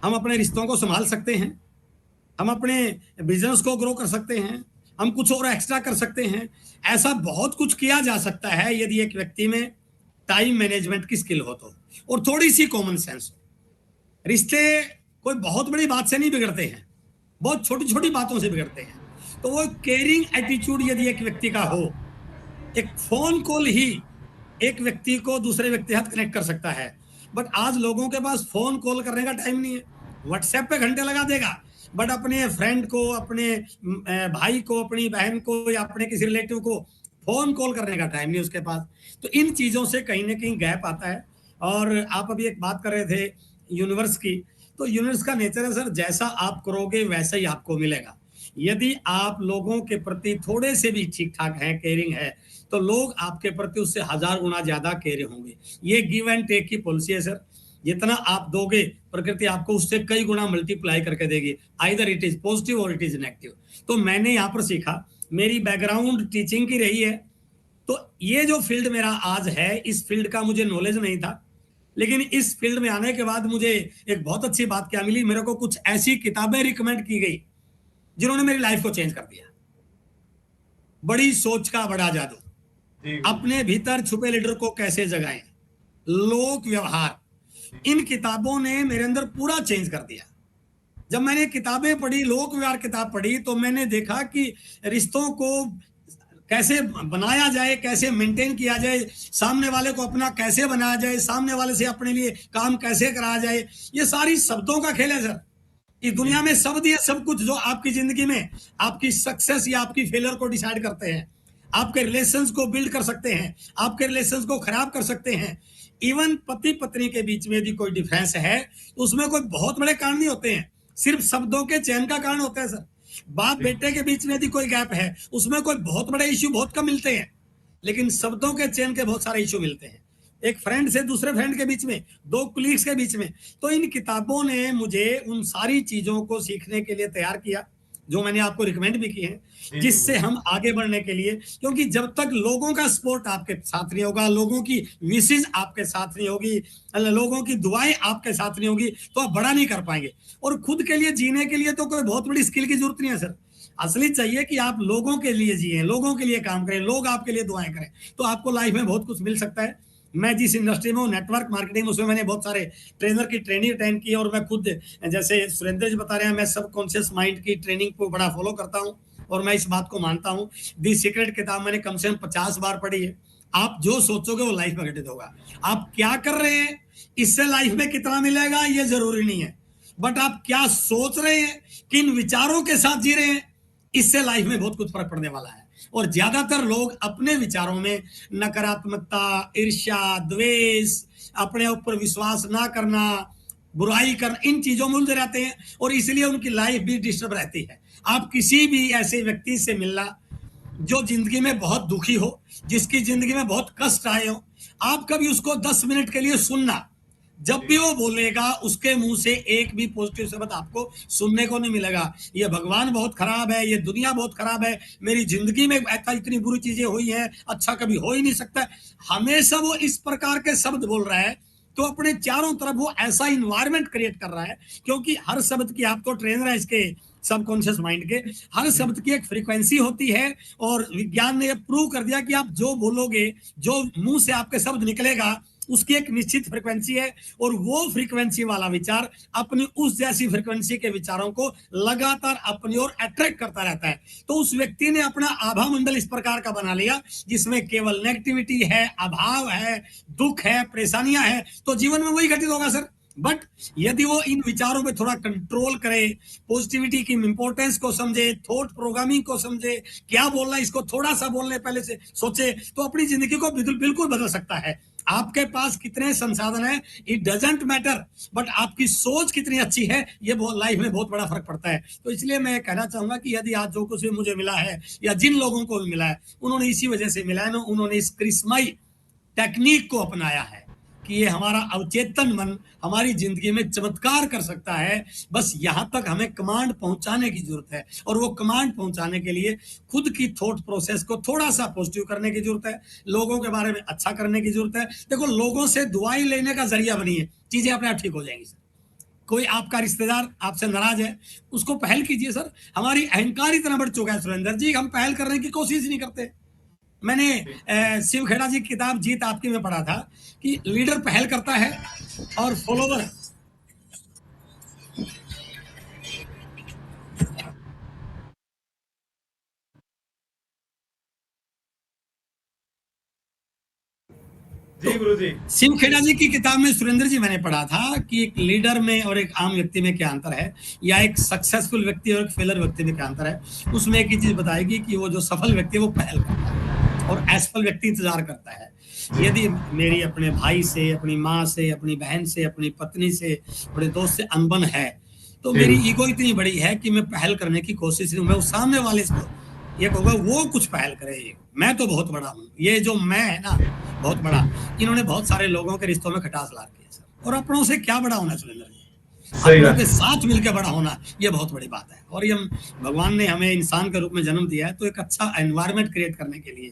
हम अपने रिश्तों को संभाल सकते हैं, हम अपने बिजनेस को ग्रो कर सकते हैं, हम कुछ और एक्स्ट्रा कर सकते हैं। ऐसा बहुत कुछ किया जा सकता है यदि एक व्यक्ति में टाइम मैनेजमेंट की स्किल हो तो, और थोड़ी सी कॉमन सेंस हो। रिश्ते कोई बहुत बड़ी बात से नहीं बिगड़ते हैं, बहुत छोटी छोटी बातों से बिगड़ते हैं। तो वो केयरिंग एटीट्यूड यदि एक व्यक्ति का हो, एक फोन कॉल ही एक व्यक्ति को दूसरे व्यक्ति के साथ कनेक्ट कर सकता है। बट आज लोगों के पास फोन कॉल करने का टाइम नहीं है, व्हाट्सएप पे घंटे लगा देगा, बट अपने फ्रेंड को, अपने भाई को, अपनी बहन को या अपने किसी रिलेटिव को फोन कॉल करने का टाइम नहीं उसके पास। तो इन चीजों से कहीं ना कहीं गैप आता है। और आप अभी एक बात कर रहे थे यूनिवर्स की, तो यूनिवर्स का नेचर है सर, जैसा आप करोगे वैसा ही आपको मिलेगा। यदि आप लोगों के प्रति थोड़े से भी ठीक ठाक हैं, केयरिंग है, तो लोग आपके प्रति उससे 1000 गुना ज्यादा केयरिंग होंगे। ये गिव एंड टेक की पॉलिसी है सर। जितना आप दोगे, प्रकृति आपको उससे कई गुना मल्टीप्लाई करके देगी, आइदर इट इज पॉजिटिव और इट इज नेगेटिव। तो मैंने यहाँ पर सीखा, मेरी बैकग्राउंड टीचिंग की रही है, तो ये जो फील्ड मेरा आज है, इस फील्ड का मुझे नॉलेज नहीं था, लेकिन इस फील्ड में आने के बाद मुझे एक बहुत अच्छी बात क्या मिली, मेरे को कुछ ऐसी किताबें रिकमेंड की गई जिन्होंने मेरी लाइफ को चेंज कर दिया। बड़ी सोच का बड़ा जादू, जी अपने भीतर छुपे लीडर को कैसे जगाएं, लोक व्यवहार, इन किताबों ने मेरे अंदर पूरा चेंज कर दिया। जब मैंने किताबें पढ़ी, लोक व्यवहार किताब पढ़ी, तो मैंने देखा कि रिश्तों को कैसे बनाया जाए, कैसे मेंटेन किया जाए, सामने वाले को अपना कैसे बनाया जाए, सामने वाले से अपने लिए काम कैसे कराया जाए, ये सारी शब्दों का खेल है सर। इस दुनिया में शब्द ये सब कुछ जो आपकी जिंदगी में आपकी सक्सेस या आपकी फेलियर को डिसाइड करते हैं, आपके रिलेशंस को बिल्ड कर सकते हैं, आपके रिलेशंस को खराब कर सकते हैं। इवन पति पत्नी के बीच में भी कोई डिफरेंस है, तो उसमें कोई बहुत बड़े कारण नहीं होते हैं, सिर्फ शब्दों के चयन का कारण होता है सर। बाप बेटे के बीच में यदि कोई गैप है, उसमें कोई बहुत बड़े इश्यू बहुत कम मिलते हैं, लेकिन शब्दों के चयन के बहुत सारे इश्यू मिलते हैं, एक फ्रेंड से दूसरे फ्रेंड के बीच में, दो कुलीग्स के बीच में। तो इन किताबों ने मुझे उन सारी चीजों को सीखने के लिए तैयार किया, जो मैंने आपको रिकमेंड भी की है, जिससे हम आगे बढ़ने के लिए, क्योंकि जब तक लोगों का सपोर्ट आपके साथ नहीं होगा, लोगों की विशेष आपके साथ नहीं होगी, लोगों की दुआएं आपके साथ नहीं होगी, तो आप बड़ा नहीं कर पाएंगे। और खुद के लिए जीने के लिए तो कोई बहुत बड़ी स्किल की जरूरत नहीं है सर, असली चाहिए कि आप लोगों के लिए जिए, लोगों के लिए काम करें, लोग आपके लिए दुआएं करें, तो आपको लाइफ में बहुत कुछ मिल सकता है। मैं जिस इंडस्ट्री में हूँ, नेटवर्क मार्केटिंग, उसमें मैंने बहुत सारे ट्रेनर की ट्रेनिंग अटेंड की, और मैं खुद, जैसे सुरेंद्र जी बता रहे हैं, मैं सबकॉन्शियस माइंड की ट्रेनिंग को बड़ा फॉलो करता हूँ, और मैं इस बात को मानता हूँ। दी सीक्रेट किताब मैंने कम से कम 50 बार पढ़ी है। आप जो सोचोगे वो लाइफ में घटित होगा। आप क्या कर रहे हैं, इससे लाइफ में कितना मिलेगा ये जरूरी नहीं है, बट आप क्या सोच रहे हैं, किन विचारों के साथ जी रहे हैं, इससे लाइफ में बहुत कुछ फर्क पड़ने वाला है। और ज्यादातर लोग अपने विचारों में नकारात्मकता, ईर्ष्या, द्वेष, अपने ऊपर विश्वास ना करना, बुराई करना, इन चीजों में उलझे रहते हैं, और इसलिए उनकी लाइफ भी डिस्टर्ब रहती है। आप किसी भी ऐसे व्यक्ति से मिलना जो जिंदगी में बहुत दुखी हो, जिसकी जिंदगी में बहुत कष्ट आए हो, आप कभी उसको 10 मिनट के लिए सुनना, जब भी वो बोलेगा उसके मुंह से एक भी पॉजिटिव शब्द आपको सुनने को नहीं मिलेगा। ये भगवान बहुत खराब है, ये दुनिया बहुत खराब है, मेरी जिंदगी में ऐसा इतनी बुरी चीजें हुई हैं, अच्छा कभी हो ही नहीं सकता, हमेशा वो इस प्रकार के शब्द बोल रहा है। तो अपने चारों तरफ वो ऐसा इन्वायरमेंट क्रिएट कर रहा है, क्योंकि हर शब्द की, आप तो ट्रेनर है इसके सबकॉन्शियस माइंड के, हर शब्द की एक फ्रीक्वेंसी होती है, और विज्ञान ने ये प्रूव कर दिया कि आप जो बोलोगे, जो मुंह से आपके शब्द निकलेगा, उसकी एक निश्चित फ्रीक्वेंसी है, और वो फ्रीक्वेंसी वाला विचार अपनी उस जैसी फ्रीक्वेंसी के विचारों को लगातार अपनी ओर अट्रैक्ट करता रहता है। तो उस व्यक्ति ने अपना आभा मंडल इस प्रकार का बना लिया, जिसमें केवल नेगेटिविटी है, अभाव है, दुख है, परेशानियां है, तो जीवन में वही घटित होगा सर। बट यदि वो इन विचारों पे थोड़ा कंट्रोल करे, पॉजिटिविटी की इंपॉर्टेंस को समझे, थॉट प्रोग्रामिंग को समझे, क्या बोलना इसको थोड़ा सा बोलने पहले से सोचे, तो अपनी जिंदगी को बिल्कुल बदल सकता है। आपके पास कितने संसाधन है, इट डजंट मैटर, बट आपकी सोच कितनी अच्छी है, ये लाइफ में बहुत बड़ा फर्क पड़ता है। तो इसलिए मैं कहना चाहूंगा कि यदि आज जो कुछ भी मुझे मिला है, या जिन लोगों को भी मिला है, उन्होंने इसी वजह से मिला है ना, उन्होंने इस क्रिस्माई टेक्निक को अपनाया है कि ये हमारा अवचेतन मन हमारी जिंदगी में चमत्कार कर सकता है। बस यहां तक हमें कमांड पहुंचाने की जरूरत है, और वो कमांड पहुंचाने के लिए खुद की थॉट प्रोसेस को थोड़ा सा पॉजिटिव करने की जरूरत है, लोगों के बारे में अच्छा करने की जरूरत है। देखो, लोगों से दुआएं लेने का जरिया बनिए, चीजें अपने आप ठीक हो जाएंगी सर। कोई आपका रिश्तेदार आपसे नाराज है, उसको पहल कीजिए सर। हमारी अहंकार इतना बढ़ चुका है सुरेंद्र जी, हम पहल करने की कोशिश नहीं करते। मैंने शिव खेड़ा जी की किताब जीत आपकी में पढ़ा था कि लीडर पहल करता है और फॉलोवर जी गुरुजी। शिव खेड़ा जी की किताब में सुरेंद्र जी मैंने पढ़ा था कि एक लीडर में और एक आम व्यक्ति में क्या अंतर है, या एक सक्सेसफुल व्यक्ति और एक फेलर व्यक्ति में क्या अंतर है। उसमें एक ही चीज बताएगी कि वो जो सफल व्यक्ति है वो पहल करता है और असफल व्यक्ति इंतजार करता है। जी। यदि मेरी अपने भाई से, अपनी माँ से, अपनी बहन से, अपनी पत्नी से, अपने दोस्त से अनबन है, तो जी मेरी गुरुजी। ईगो इतनी बड़ी है कि मैं पहल करने की कोशिश नहीं, मैं उस सामने वाले को ये कहूंगा वो कुछ पहल करे, मैं तो बहुत बड़ा हूँ। ये जो मैं है ना बहुत जी। बड़ा, इन्होंने बहुत सारे लोगों के रिश्तों में खटास ला रखी है सर। और अपनों से क्या बड़ा होना सुरेंद्र जी, सही अपनों बात के है। साथ मिलकर बड़ा होना ये बहुत बड़ी बात है। और ये भगवान ने हमें इंसान के रूप में जन्म दिया है तो एक अच्छा एनवायरनमेंट क्रिएट करने के लिए,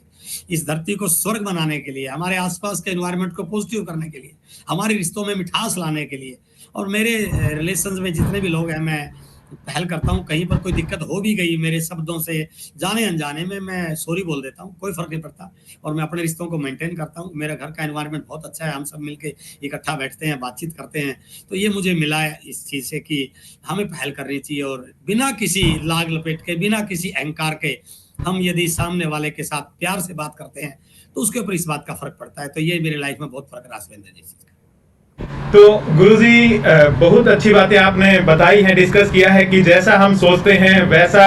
इस धरती को स्वर्ग बनाने के लिए, हमारे आसपास के एनवायरनमेंट को पॉजिटिव करने के लिए, हमारे रिश्तों में मिठास लाने के लिए। और मेरे रिलेशंस में जितने भी लोग हैं, मैं पहल करता हूँ। कहीं पर कोई दिक्कत हो भी गई मेरे शब्दों से, जाने अनजाने में, मैं सॉरी बोल देता हूँ, कोई फर्क नहीं पड़ता। और मैं अपने रिश्तों को मेंटेन करता हूँ। मेरा घर का एनवायरनमेंट बहुत अच्छा है, हम सब मिलके इकट्ठा बैठते हैं, बातचीत करते हैं। तो ये मुझे मिला है इस चीज़ से कि हमें पहल करनी चाहिए और बिना किसी लाग लपेट के, बिना किसी अहंकार के, हम यदि सामने वाले के साथ प्यार से बात करते हैं तो उसके ऊपर इस बात का फर्क पड़ता है। तो ये मेरी लाइफ में बहुत फर्क रहा सुरेंद्र जी। तो गुरुजी बहुत अच्छी बातें आपने बताई हैं, डिस्कस किया है कि जैसा हम सोचते हैं वैसा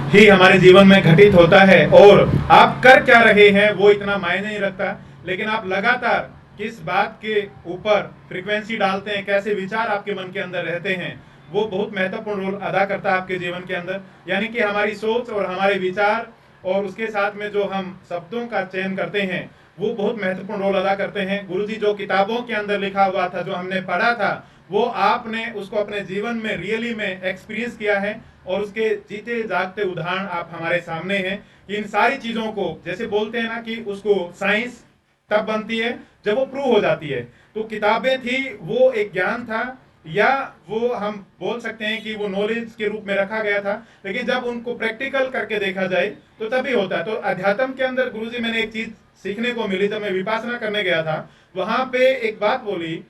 ही हमारे जीवन में घटित होता है, और आप कर क्या रहे हैं वो इतना मायने नहीं रखता, लेकिन आप लगातार किस बात के ऊपर फ्रीक्वेंसी डालते हैं, कैसे विचार आपके मन के अंदर रहते हैं, वो बहुत महत्वपूर्ण रोल अदा करता है आपके जीवन के अंदर। यानी कि हमारी सोच और हमारे विचार और उसके साथ में जो हम शब्दों का चयन करते हैं वो बहुत महत्वपूर्ण रोल अदा करते हैं। गुरुजी जो किताबों के अंदर लिखा हुआ था, जो हमने पढ़ा था, वो आपने उसको अपने जीवन में रियली में एक्सपीरियंस किया है, और उसके जीते जागते उदाहरण आप हमारे सामने हैं। इन सारी चीजों को जैसे बोलते हैं ना कि उसको साइंस तब बनती है जब वो प्रूव हो जाती है। तो किताबें थी, वो एक ज्ञान था, या वो हम बोल सकते हैं कि वो नॉलेज के रूप में रखा गया था, लेकिन जब उनको प्रैक्टिकल करके देखा जाए तो तभी होता है। तो अध्यात्म के अंदर गुरुजी मैंने एक चीज सीखने को मिली, जब मैं विपासना करने गया था, वहां पे एक बात बोली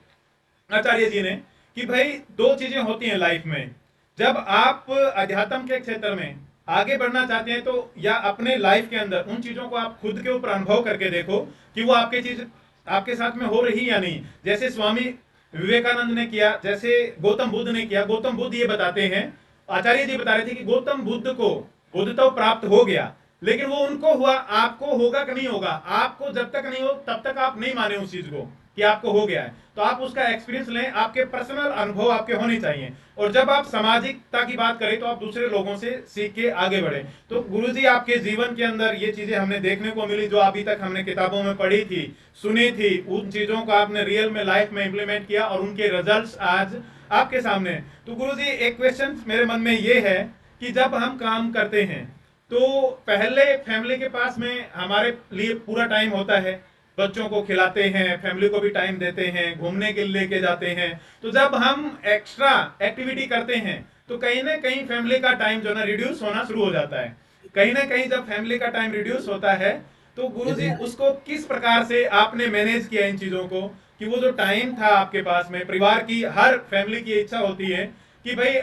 आचार्य जी ने कि भाई दो चीजें होती हैं लाइफ में। जब आप अध्यात्म के क्षेत्र में आगे बढ़ना चाहते हैं तो या अपने लाइफ के अंदर उन चीजों को आप खुद के ऊपर अनुभव करके देखो कि वो आपके चीज आपके साथ में हो रही या नहीं। जैसे स्वामी विवेकानंद ने किया, जैसे गौतम बुद्ध ने किया। गौतम बुद्ध ये बताते हैं, आचार्य जी बता रहे थे कि गौतम बुद्ध को बुद्ध तो प्राप्त हो गया, लेकिन वो उनको हुआ, आपको होगा कि नहीं होगा, आपको जब तक नहीं हो तब तक आप नहीं माने उस चीज को कि आपको हो गया है। तो आप उसका एक्सपीरियंस लें, आपके पर्सनल अनुभव आपके होने चाहिए। और जब आप सामाजिकता की बात करें तो आप दूसरे लोगों से सीख के आगे बढ़े। तो गुरुजी आपके जीवन के अंदर ये चीजें हमने देखने को मिली, जो अभी तक हमने किताबों में पढ़ी थी, सुनी थी, उन चीजों को आपने रियल में लाइफ में इंप्लीमेंट किया और उनके रिजल्ट्स आज आपके सामने। तो गुरुजी एक क्वेश्चन मेरे मन में ये है कि जब हम काम करते हैं तो पहले फैमिली के पास में हमारे लिए पूरा टाइम होता है, बच्चों को खिलाते हैं, फैमिली को भी टाइम देते हैं, घूमने के लिए लेके जाते हैं। तो जब हम एक्स्ट्रा एक्टिविटी करते हैं तो कहीं ना कहीं फैमिली का टाइम जो ना रिड्यूस होना शुरू हो जाता है। कहीं ना कहीं जब फैमिली का टाइम रिड्यूस होता है तो गुरुजी उसको किस प्रकार से आपने मैनेज किया इन चीजों को, कि वो जो टाइम था आपके पास में, परिवार की हर फैमिली की इच्छा होती है कि भाई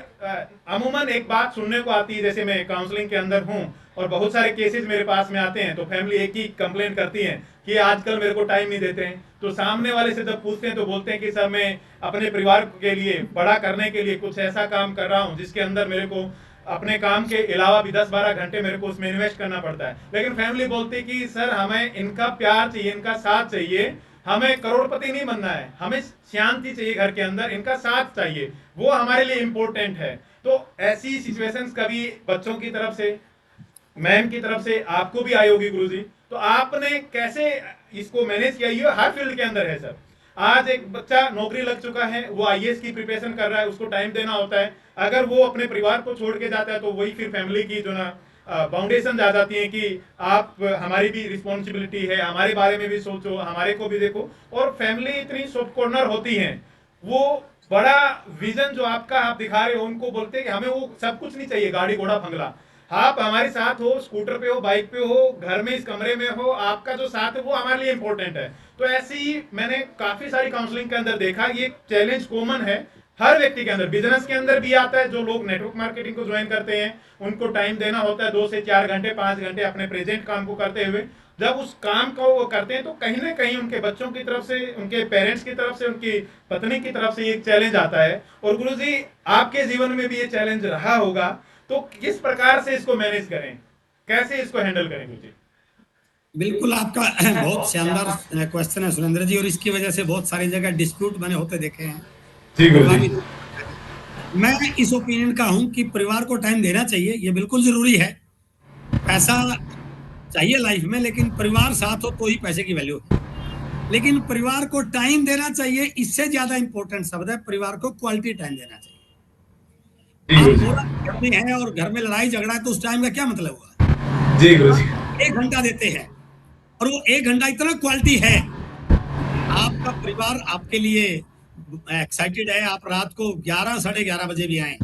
अमूमन एक बात सुनने को आती है, जैसे मैं काउंसलिंग के अंदर हूँ और बहुत सारे केसेस मेरे पास में आते हैं, तो फैमिली एक ही कंप्लेन करती है कि आजकल मेरे को टाइम नहीं देते हैं। तो सामने वाले से जब पूछते हैं तो बोलते हैं कि सर मैं अपने परिवार के लिए बड़ा करने के लिए कुछ ऐसा काम कर रहा हूँ जिसके अंदर मेरे को अपने काम के अलावा भी 10-12 घंटे मेरे को उसमें इन्वेस्ट करना पड़ता है। लेकिन फैमिली बोलती है कि सर हमें इनका प्यार चाहिए, इनका साथ चाहिए, हमें करोड़पति नहीं बनना है, हमें शांति चाहिए घर के अंदर, इनका साथ चाहिए, वो हमारे लिए इंपॉर्टेंट है। तो ऐसी सिचुएशंस कभी बच्चों की तरफ से, मैम की तरफ से आपको भी आई होगी गुरुजी, तो आपने कैसे इसको मैनेज किया? ये हर फील्ड के अंदर है सर। आज एक बच्चा नौकरी लग चुका है, वो आईएएस की प्रिपरेशन कर रहा है, उसको टाइम देना होता है। अगर वो अपने परिवार को छोड़ के जाता है तो वही फिर फैमिली की जो ना बाउंडेशन आ जाती है कि आप हमारी भी रिस्पॉन्सिबिलिटी है, हमारे बारे में भी सोचो, हमारे को भी देखो। और फैमिली इतनी सॉफ्ट कॉर्नर होती है, वो बड़ा विजन जो आपका आप दिखा रहे हो, उनको बोलते हैं कि हमें वो सब कुछ नहीं चाहिए, गाड़ी घोड़ा फंगला, आप हमारे साथ हो, स्कूटर पे हो, बाइक पे हो, घर में इस कमरे में हो, आपका जो साथ है वो हमारे लिए इंपॉर्टेंट है। तो ऐसे ही मैंने काफी सारी काउंसलिंग के अंदर देखा, ये चैलेंज कॉमन है। हर व्यक्ति के अंदर, बिजनेस के अंदर भी आता है। जो लोग नेटवर्क मार्केटिंग को ज्वाइन करते हैं उनको टाइम देना होता है 2 से 4 घंटे 5 घंटे अपने प्रेजेंट काम को करते हुए। जब उस काम को वो करते हैं तो कहीं ना कहीं उनके बच्चों की तरफ से, उनके पेरेंट्स की तरफ से, उनकी पत्नी की तरफ से एक चैलेंज आता है। और गुरुजी आपके जीवन में भी ये चैलेंज रहा होगा, तो किस प्रकार से इसको मैनेज करें, कैसे इसको हैंडल करें गुरुजी? बिल्कुल, आपका बहुत शानदार क्वेश्चन है सुरेंद्र जी, और इसकी वजह से बहुत सारी जगह डिस्प्यूट मैंने होते देखे हैं। जी गुरुजी। मैं इस ओपिनियन का हूं कि परिवार को टाइम देना चाहिए, ये बिल्कुल जरूरी है। पैसा चाहिए लाइफ में, लेकिन परिवार साथ हो तो ही पैसे की वैल्यू है। लेकिन परिवार को टाइम देना चाहिए, इससे ज्यादा इंपॉर्टेंट शब्द है परिवार को क्वालिटी टाइम देना चाहिए। आप पूरा घर में हैं और घर में लड़ाई झगड़ा है तो उस टाइम का क्या मतलब हुआ? जी गुरुजी। 1 घंटा देते हैं और वो 1 घंटा इतना क्वालिटी है, आपका परिवार आपके लिए एक्साइटेड है। आप रात को 11 साढ़े 11 बजे भी आए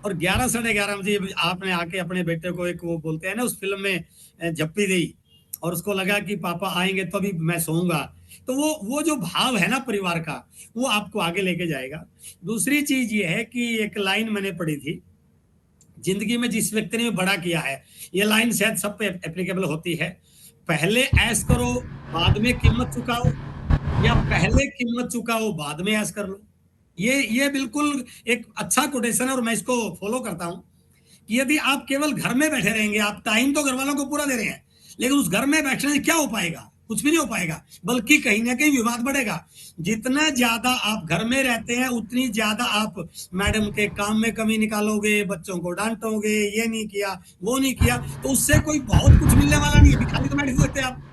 और 11 साढ़े 11 बजे आपने आके अपने बेटे को, एक वो बोलते हैं ना उस फिल्म में, झप्पी दी और उसको लगा कि पापा आएंगे तभी मैं सोऊंगा, तो वो जो भाव है ना परिवार का, वो आपको आगे लेके जाएगा। दूसरी चीज ये है कि एक लाइन मैंने पढ़ी थी, जिंदगी में जिस व्यक्ति ने बड़ा किया है, ये लाइन शायद सब पे एप्लीकेबल होती है, पहले ऐश करो बाद में कीमत चुकाओ, या पहले कीमत चुकाओ बाद में ऐश कर लो। ये बिल्कुल एक अच्छा कोटेशन है और मैं इसको फॉलो करता हूं कि यदि आप केवल घर में बैठे रहेंगे, आप टाइम तो घर वालों को पूरा दे रहे हैं, लेकिन उस घर में बैठने से क्या हो पाएगा? कुछ भी नहीं हो पाएगा, बल्कि कहीं ना कहीं विवाद बढ़ेगा। जितना ज्यादा आप घर में रहते हैं उतनी ज्यादा आप मैडम के काम में कमी निकालोगे, बच्चों को डांटोगे, ये नहीं किया वो नहीं किया, तो उससे कोई बहुत कुछ मिलने वाला नहीं है। खाली तो बैठ सकते हैं आप।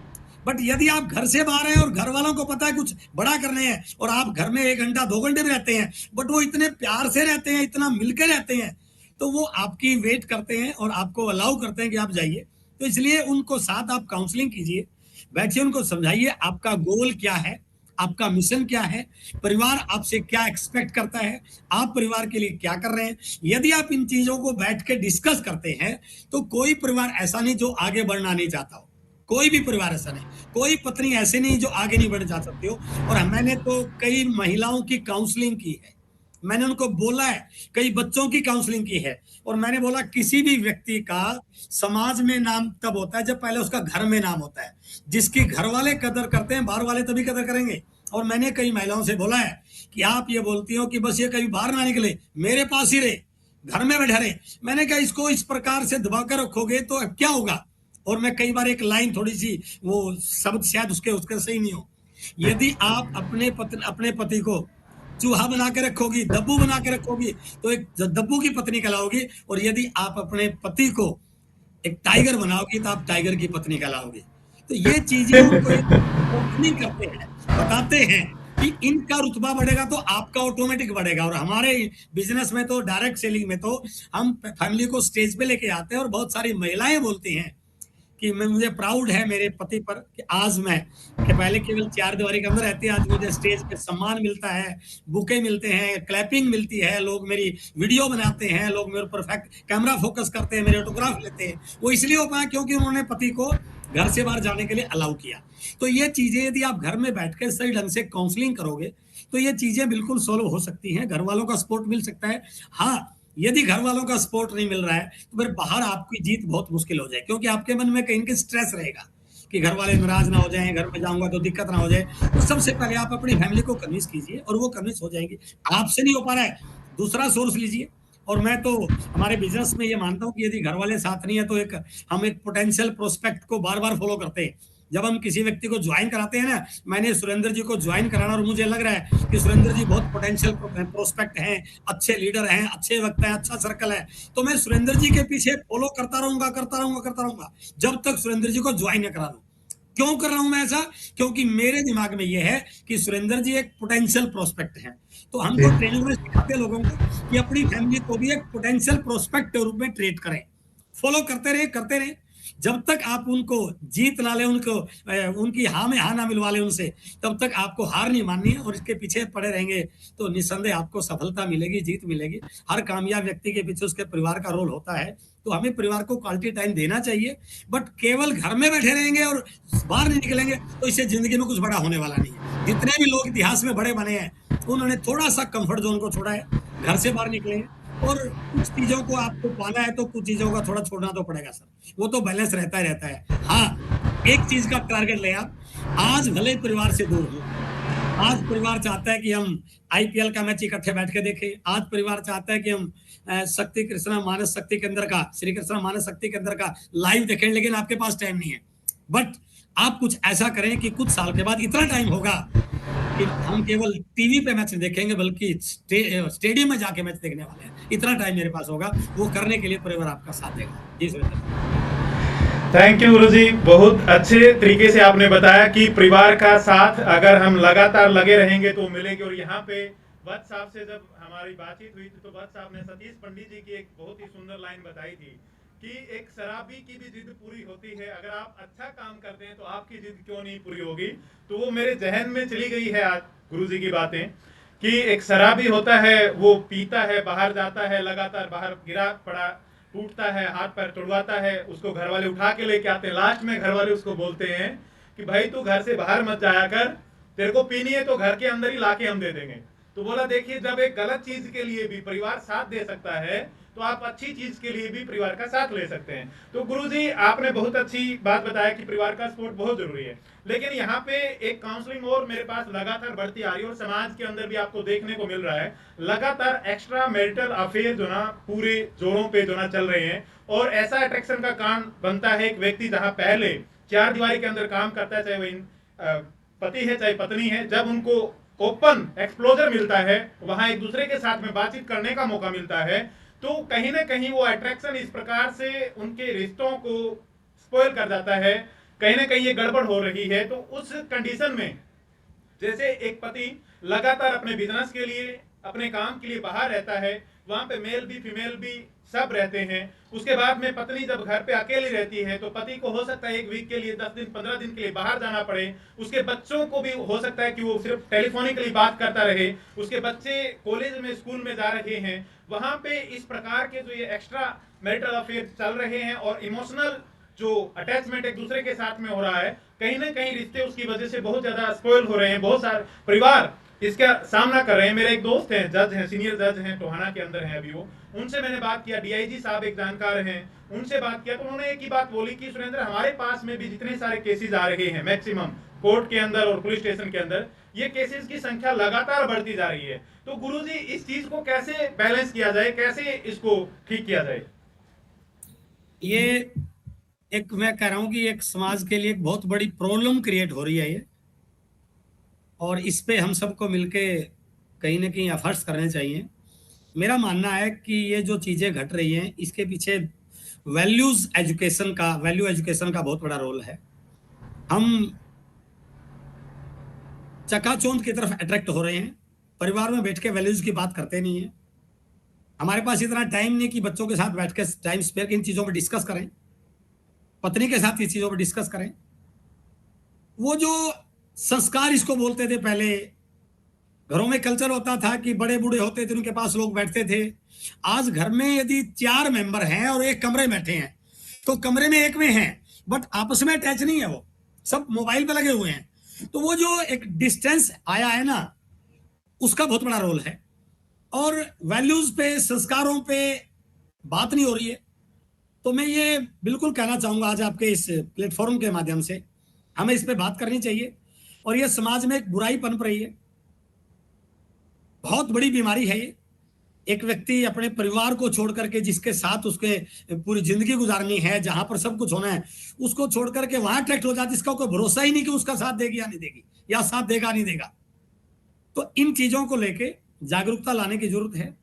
बट यदि आप घर से बाहर हैं और घर वालों को पता है कुछ बड़ा करने हैं और आप घर में 1 घंटा 2 घंटे भी रहते हैं, बट वो इतने प्यार से रहते हैं, इतना मिलकर रहते हैं, तो वो आपकी वेट करते हैं और आपको अलाउ करते हैं कि आप जाइए। तो इसलिए उनको साथ आप काउंसलिंग कीजिए, बैठिए, उनको समझाइए आपका गोल क्या है, आपका मिशन क्या है, परिवार आपसे क्या एक्सपेक्ट करता है, आप परिवार के लिए क्या कर रहे हैं। यदि आप इन चीजों को बैठ के डिस्कस करते हैं तो कोई परिवार ऐसा नहीं जो आगे बढ़ना नहीं चाहता हो, कोई भी परिवार ऐसा नहीं, कोई पत्नी ऐसे नहीं जो आगे नहीं बढ़ जा सकती हो। और मैंने तो कई महिलाओं की काउंसलिंग की है, मैंने उनको बोला है, कई बच्चों की काउंसलिंग की है, और मैंने बोला किसी भी व्यक्ति का समाज में नाम तब होता है जब पहले उसका घर में नाम होता है। जिसकी घर वाले कदर करते हैं, बाहर वाले तभी कदर करेंगे। और मैंने कई महिलाओं से बोला है कि आप ये बोलती हो कि बस ये कभी बाहर ना निकले, मेरे पास ही रहे, घर में बैठा रहे। मैंने कहा इसको इस प्रकार से दबा कर रखोगे तो क्या होगा? और मैं कई बार एक लाइन थोड़ी सी वो शब्द शायद उसके सही नहीं हो, यदि आप अपने पति को चूहा बना के रखोगी, दब्बू बना के रखोगी, तो एक दब्बू की पत्नी कहलाओगी। और यदि आप अपने पति को एक टाइगर बनाओगी तो आप टाइगर की पत्नी कहलाओगी। तो ये चीजें उनको नहीं करते हैं, बताते हैं कि इनका रुतबा बढ़ेगा तो आपका ऑटोमेटिक बढ़ेगा। और हमारे बिजनेस में तो, डायरेक्ट सेलिंग में तो, हम फैमिली को स्टेज पे लेके आते हैं और बहुत सारी महिलाएं बोलती हैं कि मुझे प्राउड है मेरे पति पर कि आज मैं, कि पहले केवल 4 दीवारी के अंदर रहती है, आज मुझे स्टेज पे सम्मान मिलता है, बुके मिलते हैं, क्लैपिंग मिलती है, लोग मेरी वीडियो बनाते हैं, लोग मेरे परफेक्ट कैमरा फोकस करते हैं, मेरे ऑटोग्राफ लेते हैं। वो इसलिए हो पाया क्योंकि उन्होंने पति को घर से बाहर जाने के लिए अलाउ किया। तो ये चीजें यदि आप घर में बैठ के सही ढंग से काउंसलिंग करोगे तो ये चीजें बिल्कुल सोल्व हो सकती हैं, घर वालों का सपोर्ट मिल सकता है। हाँ, यदि घर वालों का सपोर्ट नहीं मिल रहा है तो फिर बाहर आपकी जीत बहुत मुश्किल हो जाए, क्योंकि आपके मन में कहीं स्ट्रेस रहेगा कि घर वाले नाराज ना हो जाएं, घर में जाऊंगा तो दिक्कत ना हो जाए। तो सबसे पहले आप अपनी फैमिली को कन्विंस कीजिए और वो कन्विंस हो जाएंगे। आपसे नहीं हो पा रहा है, दूसरा सोर्स लीजिए। और मैं तो हमारे बिजनेस में ये मानता हूँ कि यदि घर वाले साथ नहीं है तो हम एक पोटेंशियल प्रोस्पेक्ट को बार बार फॉलो करते हैं। जब हम किसी व्यक्ति को ज्वाइन कराते हैं ना, मैंने सुरेंद्र जी को ज्वाइन कराना और मुझे लग रहा है कि सुरेंद्र जी बहुत पोटेंशियल प्रोस्पेक्ट हैं, अच्छे लीडर हैं, अच्छे वक्त हैं, अच्छा सर्कल है, तो मैं सुरेंद्र जी के पीछे फॉलो करता रहूंगा जब तक सुरेंद्र जी को ज्वाइन न करा दूं। क्यों कर रहा हूं मैं ऐसा? क्योंकि मेरे दिमाग में यह है कि सुरेंद्र जी एक पोटेंशियल प्रोस्पेक्ट हैं। तो हम तो ट्रेनिंग में सिखाते हैं लोगों को कि अपनी फैमिली को भी एक पोटेंशियल प्रोस्पेक्ट के रूप में ट्रीट करें, फॉलो करते रहे जब तक आप उनको जीत ना ले, उनकी हाँ में हाँ ना मिलवा ले उनसे, तब तक आपको हार नहीं माननी है और इसके पीछे पड़े रहेंगे तो निस्संदेह आपको सफलता मिलेगी, जीत मिलेगी। हर कामयाब व्यक्ति के पीछे उसके परिवार का रोल होता है, तो हमें परिवार को क्वालिटी टाइम देना चाहिए। बट केवल घर में बैठे रहेंगे और बाहर नहीं निकलेंगे तो इससे जिंदगी में कुछ बड़ा होने वाला नहीं है। जितने भी लोग इतिहास में बड़े बने हैं उन्होंने थोड़ा सा कंफर्ट जोन को छोड़ा है, घर से बाहर निकले हैं, और कुछ चीजों को आपको पाना है तो कुछ चीजों का थोड़ा छोड़ना तो पड़ेगा सर, वो तो बैलेंस रहता ही रहता है। हाँ, एक चीज का टारगेट ले आप, आज भले परिवार से दूर हो, आज परिवार चाहता है कि हम आईपीएल का मैच इकट्ठे बैठ के देखें, आज परिवार चाहता है कि हम शक्ति कृष्णा मानस शक्ति के अंदर का, श्री कृष्णा मानस शक्ति के अंदर का लाइव देखें, लेकिन आपके पास टाइम नहीं है। बट आप कुछ ऐसा करें कि कुछ साल के बाद इतना टाइम होगा कि हम केवल टीवी पे मैच देखेंगे, बल्कि स्टेडियम में जाके मैच देखने वाले हैं। इतना टाइम मेरे पास होगा, वो करने के लिए परिवार आपका साथ देगा। जी सर। थैंक यू गुरु जी, बहुत अच्छे तरीके से आपने बताया कि परिवार का साथ अगर हम लगातार लगे रहेंगे तो मिलेगी। और यहाँ पे वत्स साहब से जब हमारी बातचीत हुई थी तो वत्स साहब ने सतीश पंडित जी की एक बहुत ही सुंदर लाइन बताई थी कि एक शराबी की भी जिद पूरी होती है, अगर आप अच्छा काम करते हैं तो आपकी जिद क्यों नहीं पूरी होगी। तो वो मेरे जहन में चली गई है आज गुरुजी की बातें कि एक शराबी होता है, वो पीता है, बाहर जाता है, लगातार बाहर गिरा पड़ा, टूटता है, हाथ पैर तोड़वाता है, उसको घर वाले उठा के लेके आते हैं। लास्ट में घर वाले उसको बोलते हैं कि भाई तू घर से बाहर मत जाया कर, तेरे को पीनी है तो घर के अंदर ही लाके हम दे देंगे। तो बोला देखिए, जब एक गलत चीज के लिए भी परिवार साथ दे सकता है तो आप अच्छी चीज के लिए भी परिवार का साथ ले सकते हैं। तो गुरुजी आपने बहुत अच्छी बात बताया कि परिवार का सपोर्ट बहुत जरूरी है। लेकिन यहाँ पे एक काउंसलिंग और मेरे पास लगातार बढ़ती आ रही है और समाज के अंदर भी आपको देखने को मिल रहा है, लगातार एक्स्ट्रा मैरिटल अफेयर जो ना पूरे जोरों पे जो ना चल रहे हैं। और ऐसा अट्रैक्शन का कारण बनता है एक व्यक्ति जहां पहले चार दीवारी के अंदर काम करता है, चाहे वो पति है चाहे पत्नी है, जब उनको ओपन एक्सप्लोजर मिलता है, वहां एक दूसरे के साथ में बातचीत करने का मौका मिलता है, तो कहीं ना कहीं वो अट्रैक्शन इस प्रकार से उनके रिश्तों को स्पॉइल कर जाता है, कहीं ना कहीं ये गड़बड़ हो रही है। तो उस कंडीशन में जैसे एक पति लगातार अपने बिजनेस के लिए, अपने काम के लिए बाहर रहता है, वहां पे मेल भी फीमेल भी सब रहते हैं। उसके बाद में पत्नी जब घर पे अकेली रहती है तो पति को हो सकता है एक वीक के लिए, 10 दिन 15 दिन के लिए बाहर जाना पड़े। उसके बच्चों को भी हो सकता है कि वो सिर्फ टेलीफोनिकली बात करता रहे। उसके बच्चे कॉलेज में, स्कूल में जा रहे हैं, वहां पे इस प्रकार के जो ये एक्स्ट्रा मैरिटल अफेयर चल रहे हैं और इमोशनल जो अटैचमेंट एक दूसरे के साथ में हो रहा है, कहीं ना कहीं रिश्ते उसकी वजह से बहुत ज्यादा स्पॉइल हो रहे हैं। बहुत सारे परिवार इसका सामना कर रहे हैं। मेरे एक दोस्त हैं, जज हैं, सीनियर जज हैं, टोहाना के अंदर हैं अभी वो, उनसे मैंने बात किया, डीआईजी साहब एक जानकार हैं, उनसे बात किया तो उन्होंने एक ही बात बोली कि सुरेंद्र, हमारे पास में भी जितने सारे केसेस आ रहे हैं मैक्सिमम कोर्ट के अंदर और पुलिस स्टेशन के अंदर, ये केसेस की संख्या लगातार बढ़ती जा रही है। तो गुरुजी इस चीज को कैसे बैलेंस किया जाए, कैसे इसको ठीक किया जाए? ये एक, मैं कह रहा हूं कि एक समाज के लिए एक बहुत बड़ी प्रॉब्लम क्रिएट हो रही है ये, और इस पे हम सबको मिलके कहीं ना कहीं एफर्ट्स करने चाहिए। मेरा मानना है कि ये जो चीजें घट रही हैं इसके पीछे वैल्यू एजुकेशन का बहुत बड़ा रोल है। हम चकाचौंध की तरफ अट्रैक्ट हो रहे हैं, परिवार में बैठ के वैल्यूज की बात करते नहीं है। हमारे पास इतना टाइम नहीं कि बच्चों के साथ बैठ के टाइम स्पेयर इन चीजों पर डिस्कस करें, पत्नी के साथ इस चीजों पर डिस्कस करें। वो जो संस्कार इसको बोलते थे पहले, घरों में कल्चर होता था कि बड़े बूढ़े होते थे, उनके पास लोग बैठते थे। आज घर में यदि 4 मेंबर हैं और एक कमरे में बैठे हैं, तो कमरे में एक में हैं बट आपस में अटैच नहीं है, वो सब मोबाइल पे लगे हुए हैं। तो वो जो एक डिस्टेंस आया है ना, उसका बहुत बड़ा रोल है। और वैल्यूज पे, संस्कारों पे बात नहीं हो रही है। तो मैं ये बिल्कुल कहना चाहूंगा आज आपके इस प्लेटफॉर्म के माध्यम से, हमें इस पे बात करनी चाहिए। और ये समाज में एक बुराई पनप रही है, बहुत बड़ी बीमारी है ये। एक व्यक्ति अपने परिवार को छोड़ करके, जिसके साथ उसके पूरी जिंदगी गुजारनी है, जहां पर सब कुछ होना है, उसको छोड़ करके वहां अट्रैक्ट हो जाती, जिसका कोई भरोसा ही नहीं कि उसका साथ देगी या नहीं देगी, या साथ देगा नहीं देगा। तो इन चीजों को लेके जागरूकता लाने की जरूरत है,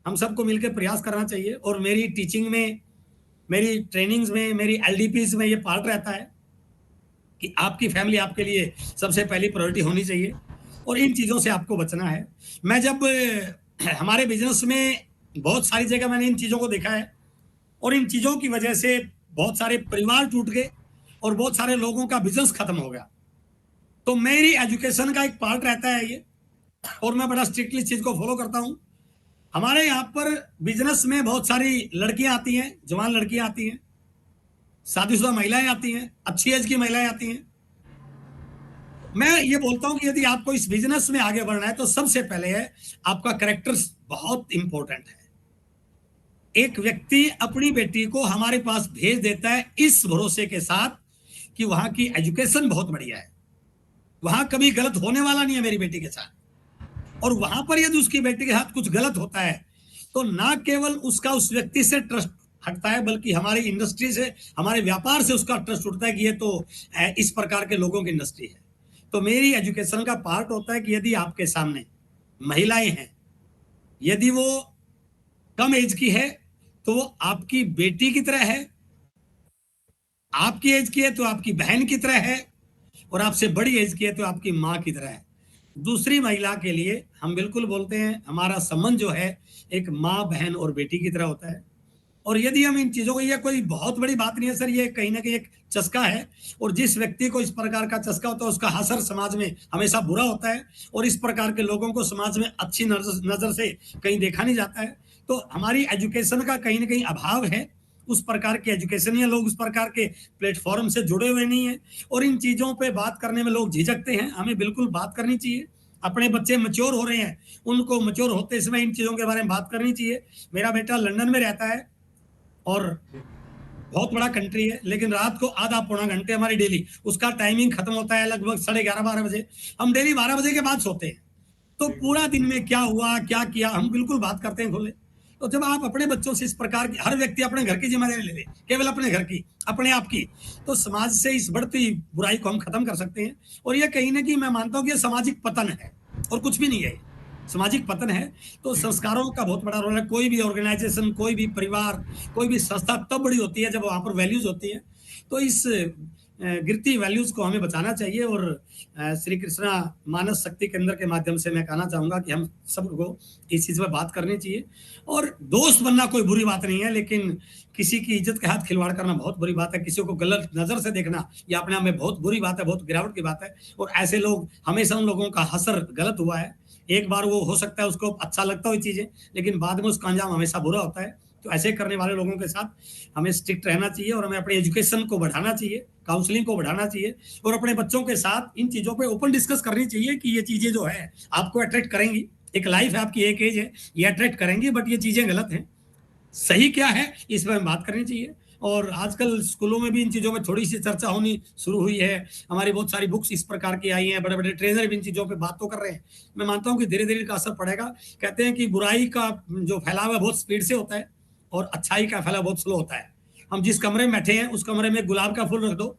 हम सबको मिलकर प्रयास करना चाहिए। और मेरी टीचिंग में, मेरी ट्रेनिंग्स में, मेरी एलडीपीज में ये पार्ट रहता है कि आपकी फैमिली आपके लिए सबसे पहली प्रायोरिटी होनी चाहिए और इन चीज़ों से आपको बचना है। मैं जब हमारे बिजनेस में बहुत सारी जगह मैंने इन चीज़ों को देखा है और इन चीज़ों की वजह से बहुत सारे परिवार टूट गए और बहुत सारे लोगों का बिजनेस खत्म हो गया। तो मेरी एजुकेशन का एक पार्ट रहता है ये, और मैं बड़ा स्ट्रिक्टली इस चीज़ को फॉलो करता हूँ। हमारे यहाँ पर बिजनेस में बहुत सारी लड़कियां आती हैं, जवान लड़कियां आती हैं, शादीशुदा महिलाएं आती हैं, अच्छी एज की महिलाएं आती हैं। मैं ये बोलता हूं कि यदि आपको इस बिजनेस में आगे बढ़ना है तो सबसे पहले है आपका कैरेक्टर बहुत इंपॉर्टेंट है। एक व्यक्ति अपनी बेटी को हमारे पास भेज देता है इस भरोसे के साथ कि वहां की एजुकेशन बहुत बढ़िया है, वहां कभी गलत होने वाला नहीं है मेरी बेटी के साथ, और वहां पर यदि उसकी बेटी के साथ कुछ गलत होता है तो ना केवल उसका उस व्यक्ति से ट्रस्ट हटता है, बल्कि हमारी इंडस्ट्री से, हमारे व्यापार से उसका ट्रस्ट उठता है कि ये तो इस प्रकार के लोगों की इंडस्ट्री है। तो मेरी एजुकेशन का पार्ट होता है कि यदि आपके सामने महिलाएं हैं, यदि वो कम एज की है तो वो आपकी बेटी की तरह है, आपकी एज की है तो आपकी बहन की तरह है, और आपसे बड़ी एज की है तो आपकी माँ की तरह है। दूसरी महिला के लिए हम बिल्कुल बोलते हैं हमारा संबंध जो है एक माँ बहन और बेटी की तरह होता है। और यदि हम इन चीजों को, ये कोई बहुत बड़ी बात नहीं है सर, ये कहीं ना कहीं एक चस्का है, और जिस व्यक्ति को इस प्रकार का चस्का होता है उसका असर समाज में हमेशा बुरा होता है, और इस प्रकार के लोगों को समाज में अच्छी नजर से कहीं देखा नहीं जाता है। तो हमारी एजुकेशन का कहीं ना कहीं अभाव है, उस प्रकार की एजुकेशन या लोग उस प्रकार के प्लेटफॉर्म से जुड़े हुए नहीं है, और इन चीजों पे बात करने में लोग झिझकते हैं। हमें बिल्कुल बात करनी चाहिए। अपने बच्चे मैच्योर हो रहे हैं, उनको मैच्योर होते समय इन चीजों के बारे में बात करनी चाहिए। मेरा बेटा लंदन में रहता है और बहुत बड़ा कंट्री है, लेकिन रात को आधा पौना घंटे हमारी डेली उसका टाइमिंग खत्म होता है लगभग 11:30-12 बजे। हम डेली 12 बजे के बाद सोते हैं, तो पूरा दिन में क्या हुआ क्या किया हम बिल्कुल बात करते हैं खोले। तो जब आप अपने बच्चों से इस प्रकार की, हर व्यक्ति अपने घर की जिम्मेदारी ले ले, केवल अपने घर की, अपने आप की, तो समाज से इस बढ़ती बुराई को हम खत्म कर सकते हैं। और ये कहीं ना कहीं मैं मानता हूँ कि सामाजिक पतन है और कुछ भी नहीं है, सामाजिक पतन है। तो संस्कारों का बहुत बड़ा रोल है। कोई भी ऑर्गेनाइजेशन, कोई भी परिवार, कोई भी संस्था तब बड़ी होती है जब वहां पर वैल्यूज होती है। तो इस गिरती वैल्यूज को हमें बचाना चाहिए। और श्री कृष्णा मानस शक्ति केंद्र के माध्यम से मैं कहना चाहूंगा कि हम सबको इस चीज पर बात करनी चाहिए। और दोस्त बनना कोई बुरी बात नहीं है, लेकिन किसी की इज्जत के हाथ खिलवाड़ करना बहुत बुरी बात है। किसी को गलत नजर से देखना यह अपने आप में बहुत बुरी बात है, बहुत गिरावट की बात है। और ऐसे लोग, हमेशा उन लोगों का हसर गलत हुआ है। एक बार वो हो सकता है उसको अच्छा लगता हो चीजें, लेकिन बाद में उसका अंजाम हमेशा बुरा होता है। तो ऐसे करने वाले लोगों के साथ हमें स्ट्रिक्ट रहना चाहिए, और हमें अपनी एजुकेशन को बढ़ाना चाहिए, काउंसलिंग को बढ़ाना चाहिए, और अपने बच्चों के साथ इन चीजों पे ओपन डिस्कस करनी चाहिए कि ये चीजें जो है आपको अट्रैक्ट करेंगी। एक लाइफ है आपकी, एक एज है, ये अट्रैक्ट करेंगी, बट ये चीजें गलत हैं। सही क्या है इस पर बात करनी चाहिए। और आजकल स्कूलों में भी इन चीज़ों में थोड़ी सी चर्चा होनी शुरू हुई है। हमारी बहुत सारी बुक्स इस प्रकार की आई हैं, बड़े बड़े ट्रेनर भी इन चीज़ों पे बात तो कर रहे हैं। मैं मानता हूँ कि धीरे धीरे का असर पड़ेगा। कहते हैं कि बुराई का जो फैलाव है बहुत स्पीड से होता है, और अच्छाई का फैलाव बहुत स्लो होता है। हम जिस कमरे में बैठे हैं उस कमरे में गुलाब का फूल रख दो,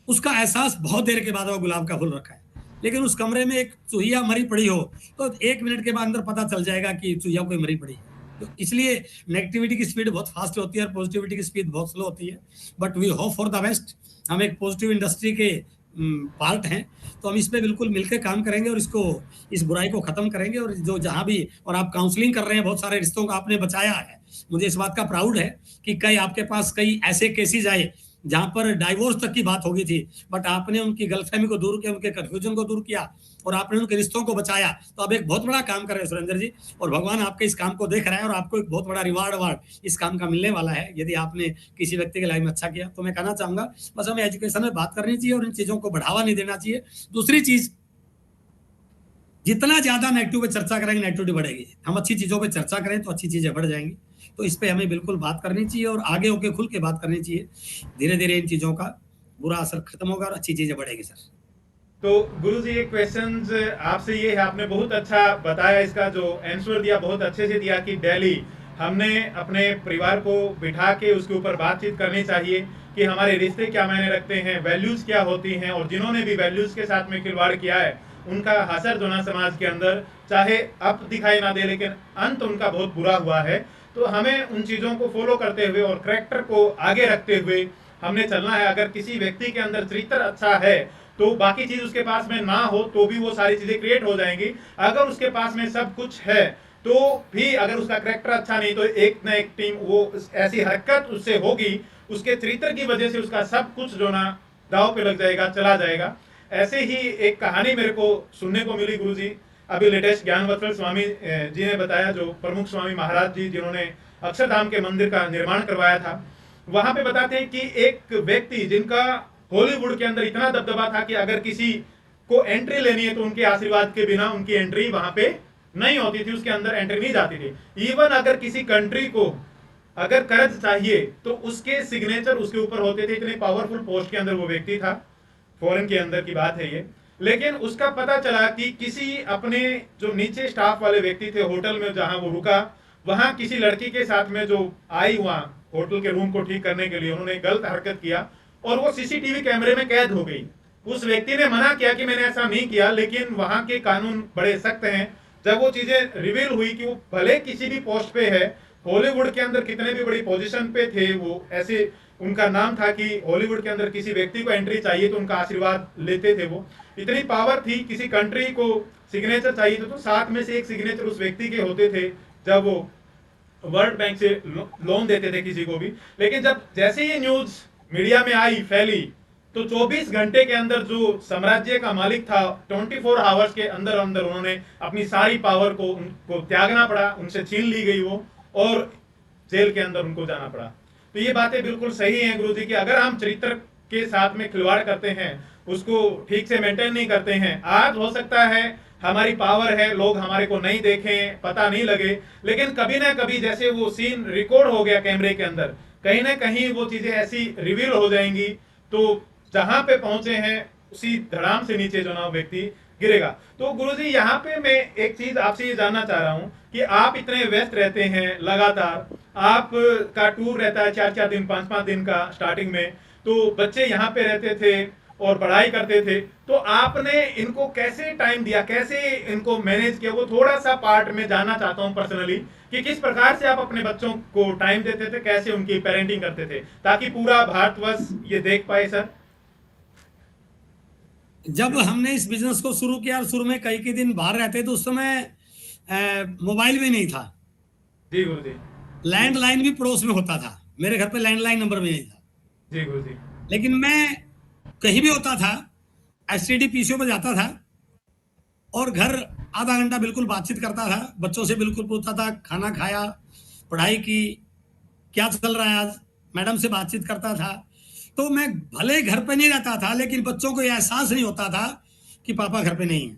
उसका एहसास बहुत देर के बाद वो गुलाब का फूल रखा है। लेकिन उस कमरे में एक चूहिया मरी पड़ी हो तो 1 मिनट के बाद अंदर पता चल जाएगा कि चूहिया कोई मरी पड़ी है। तो इसलिए नेगेटिविटी की स्पीड बहुत फास्ट होती है और पॉजिटिविटी की स्पीड बहुत स्लो होती है। But we hope for the best. हम एक पॉजिटिव इंडस्ट्री के पार्ट हैं, तो हम इस पे बिल्कुल मिलकर काम करेंगे और इस बुराई को खत्म करेंगे। और जो जहाँ भी, और आप काउंसलिंग कर रहे हैं, बहुत सारे रिश्तों को आपने बचाया है, मुझे इस बात का प्राउड है कि कई आपके पास कई ऐसे केसेज आए जहां पर डाइवोर्स तक की बात हो गई थी, बट आपने उनकी गलतफहमी को दूर किया, उनके कंफ्यूजन को दूर किया, और आपने उनके रिश्तों को बचाया। तो आप एक बहुत बड़ा काम कर रहे हैं सुरेंद्र जी, और भगवान आपके इस काम को देख रहा है, और आपको एक बहुत बड़ा रिवार्ड अवार्ड इस काम का मिलने वाला है यदि आपने किसी व्यक्ति के लाइफ में अच्छा किया। तो मैं कहना चाहूंगा बस हमें एजुकेशन में बात करनी चाहिए और इन चीजों को बढ़ावा नहीं देना चाहिए। दूसरी चीज, जितना ज्यादा नेगेटिव पे चर्चा करेंगे नेगेटिविटी बढ़ेगी। हम अच्छी चीजों पे चर्चा करें तो अच्छी चीजें बढ़ जाएंगी। तो इस पे हमें बिल्कुल बात करनी चाहिए और आगे होके खुल के बात करनी चाहिए। धीरे धीरे इन चीजों का बुरा असर खत्म होगा और अच्छी चीजें बढ़ेगी सर। तो गुरुजी एक क्वेश्चन आपसे ये है, आपने बहुत अच्छा बताया, इसका जो आंसर दिया बहुत अच्छे से दिया कि डेली हमने अपने परिवार को बिठा के उसके ऊपर बातचीत करनी चाहिए कि हमारे रिश्ते क्या मायने रखते हैं, वैल्यूज क्या होती हैं, और जिन्होंने भी वैल्यूज के साथ में खिलवाड़ किया है उनका असर जो ना समाज के अंदर चाहे अब दिखाई ना दे लेकिन अंत उनका बहुत बुरा हुआ है। तो हमें उन चीजों को फॉलो करते हुए और करैक्टर को आगे रखते हुए हमने चलना है। अगर किसी व्यक्ति के अंदर चरित्र अच्छा है तो बाकी चीज उसके पास में ना हो तो भी वो सारी चीजें क्रिएट हो जाएंगी। अगर उसके पास में सब कुछ है तो भी अगर उसका करैक्टर अच्छा नहीं तो एक ना एक टीम वो ऐसी हरकत उससे होगी, उसके चरित्र की वजह से उसका सब कुछ जो ना दाव पे लग जाएगा, चला जाएगा। ऐसे ही एक कहानी मेरे को सुनने को मिली गुरुजी, अभी लेटेस्ट ज्ञानवत्सल स्वामी जी ने बताया, जो प्रमुख स्वामी महाराज जी जिन्होंने अक्षरधाम के मंदिर का निर्माण करवाया था, वहां पे बताते हैं कि एक व्यक्ति जिनका हॉलीवुड के अंदर इतना दबदबा था कि अगर किसी को एंट्री लेनी है तो उनके आशीर्वाद के बिना उनकी एंट्री वहां पे नहीं होती थी, उसके अंदर एंट्री नहीं जाती थी। इवन अगर किसी कंट्री को अगर कर्ज चाहिए तो उसके सिग्नेचर उसके ऊपर होते थे, इतने पावरफुल पोस्ट के अंदर वो व्यक्ति था, फॉरेन के अंदर की बात है ये। लेकिन उसका पता चला कि किसी अपने जो नीचे स्टाफ वाले व्यक्ति थे होटल में जहां वो रुका, वहां किसी लड़की के साथ में जो आई वहां होटल के रूम को ठीक करने के लिए, उन्होंने गलत हरकत किया और वो सीसीटीवी कैमरे में कैद हो गई। उस व्यक्ति ने मना किया कि मैंने ऐसा नहीं किया, लेकिन वहां के कानून बड़े सख्त हैं। जब वो चीजें रिवील हुई कि वो भले किसी भी पोस्ट पे है, हॉलीवुड के अंदर कितने भी बड़ी पोजीशन पे थे वो, ऐसे उनका नाम था कि हॉलीवुड के अंदर किसी व्यक्ति को एंट्री चाहिए तो उनका आशीर्वाद लेते थे। वो इतनी पावर थी, किसी कंट्री को सिग्नेचर चाहिए तो 7 में से 1 सिग्नेचर उस व्यक्ति के होते थे जब वो वर्ल्ड बैंक से लोन देते थे किसी को भी। लेकिन जब जैसे ये न्यूज मीडिया में आई, फैली, तो 24 घंटे के अंदर जो साम्राज्य का मालिक था, 24 आवर्स के अंदर अंदर उन्होंने अपनी सारी पावर को उनको त्यागना पड़ा, उनसे छीन ली गई वो, और जेल के अंदर उनको जाना पड़ा। तो ये बातें बिल्कुल सही हैं गुरुजी की, अगर हम चरित्र के साथ में खिलवाड़ करते हैं, उसको ठीक से मेंटेन नहीं करते हैं, आज हो सकता है हमारी पावर है, लोग हमारे को नहीं देखें, पता नहीं लगे, लेकिन कभी ना कभी जैसे वो सीन रिकॉर्ड हो गया कैमरे के अंदर, कहीं ना कहीं वो चीजें ऐसी रिवील हो जाएंगी, तो जहां पे पहुंचे हैं उसी धड़ाम से नीचे जो ना व्यक्ति गिरेगा। तो गुरुजी यहाँ पे मैं एक चीज आपसे ये जानना चाह रहा हूँ कि आप इतने व्यस्त रहते हैं लगातार, आप का टूर रहता है 4-4 दिन 5-5 दिन का स्टार्टिंग में, तो बच्चे यहाँ पे रहते थे और पढ़ाई करते थे, तो आपने इनको कैसे टाइम दिया, कैसे इनको मैनेज किया, वो थोड़ा सा पार्ट में जानना चाहता हूँ पर्सनली, कि किस प्रकार से आप अपने बच्चों को टाइम देते थे, कैसे उनकी पेरेंटिंग करते थे, ताकि पूरा भारतवर्ष ये देख पाए। सर, जब हमने इस बिजनेस को शुरू किया, शुरू में कई दिन बाहर रहते तो उस समय मोबाइल भी नहीं था जी गुरुजी, लैंडलाइन भी पड़ोस में होता था, मेरे घर पे लैंडलाइन नंबर भी नहीं था जी गुरुजी, लेकिन मैं कहीं भी होता था, एसटीडी पीसीओ में जाता था और घर आधा घंटा बिल्कुल बातचीत करता था, बच्चों से बिल्कुल पूछता था खाना खाया, पढ़ाई की, क्या चल रहा है आज, मैडम से बातचीत करता था। तो मैं भले घर पे नहीं रहता था, लेकिन बच्चों को यह एहसास नहीं होता था कि पापा घर पे नहीं है।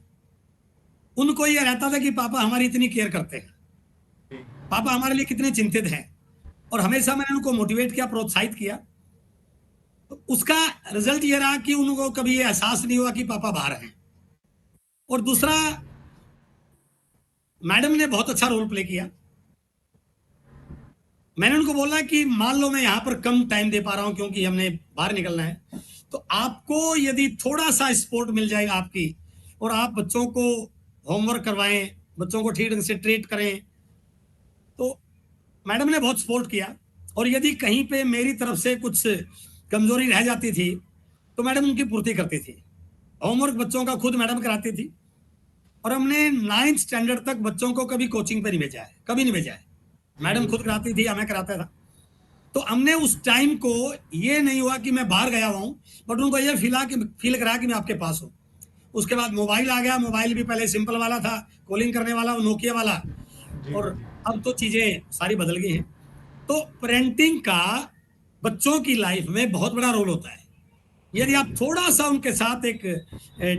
उनको यह रहता था कि पापा हमारी इतनी केयर करते हैं, पापा हमारे लिए कितने चिंतित हैं, और हमेशा मैंने उनको मोटिवेट किया, प्रोत्साहित किया। तो उसका रिजल्ट ये रहा कि उनको कभी ये एहसास नहीं हुआ कि पापा बाहर हैं। और दूसरा, मैडम ने बहुत अच्छा रोल प्ले किया। मैंने उनको बोला कि मान लो मैं यहां पर कम टाइम दे पा रहा हूं क्योंकि हमने बाहर निकलना है, तो आपको यदि थोड़ा सा सपोर्ट मिल जाएगा आपकी, और आप बच्चों को होमवर्क करवाएं, बच्चों को ठीक ढंग से ट्रीट करें, तो मैडम ने बहुत सपोर्ट किया। और यदि कहीं पे मेरी तरफ से कुछ कमजोरी रह जाती थी तो मैडम उनकी पूर्ति करती थी। होमवर्क बच्चों का खुद मैडम कराती थी, और हमने 9th स्टैंडर्ड तक बच्चों को कभी कोचिंग पे नहीं भेजा है, कभी नहीं भेजा है। मैडम खुद कराती थी या मैं कराता था। तो हमने उस टाइम को ये नहीं हुआ कि मैं बाहर गया हुआ हूं, बट उनको ये फील करा कि मैं आपके पास हूं। उसके बाद मोबाइल आ गया, मोबाइल भी पहले सिंपल वाला था, कॉलिंग करने वाला, नोकिया वाला, और अब तो चीजें सारी बदल गई हैं। तो पेरेंटिंग का बच्चों की लाइफ में बहुत बड़ा रोल होता है। यदि आप थोड़ा सा उनके साथ एक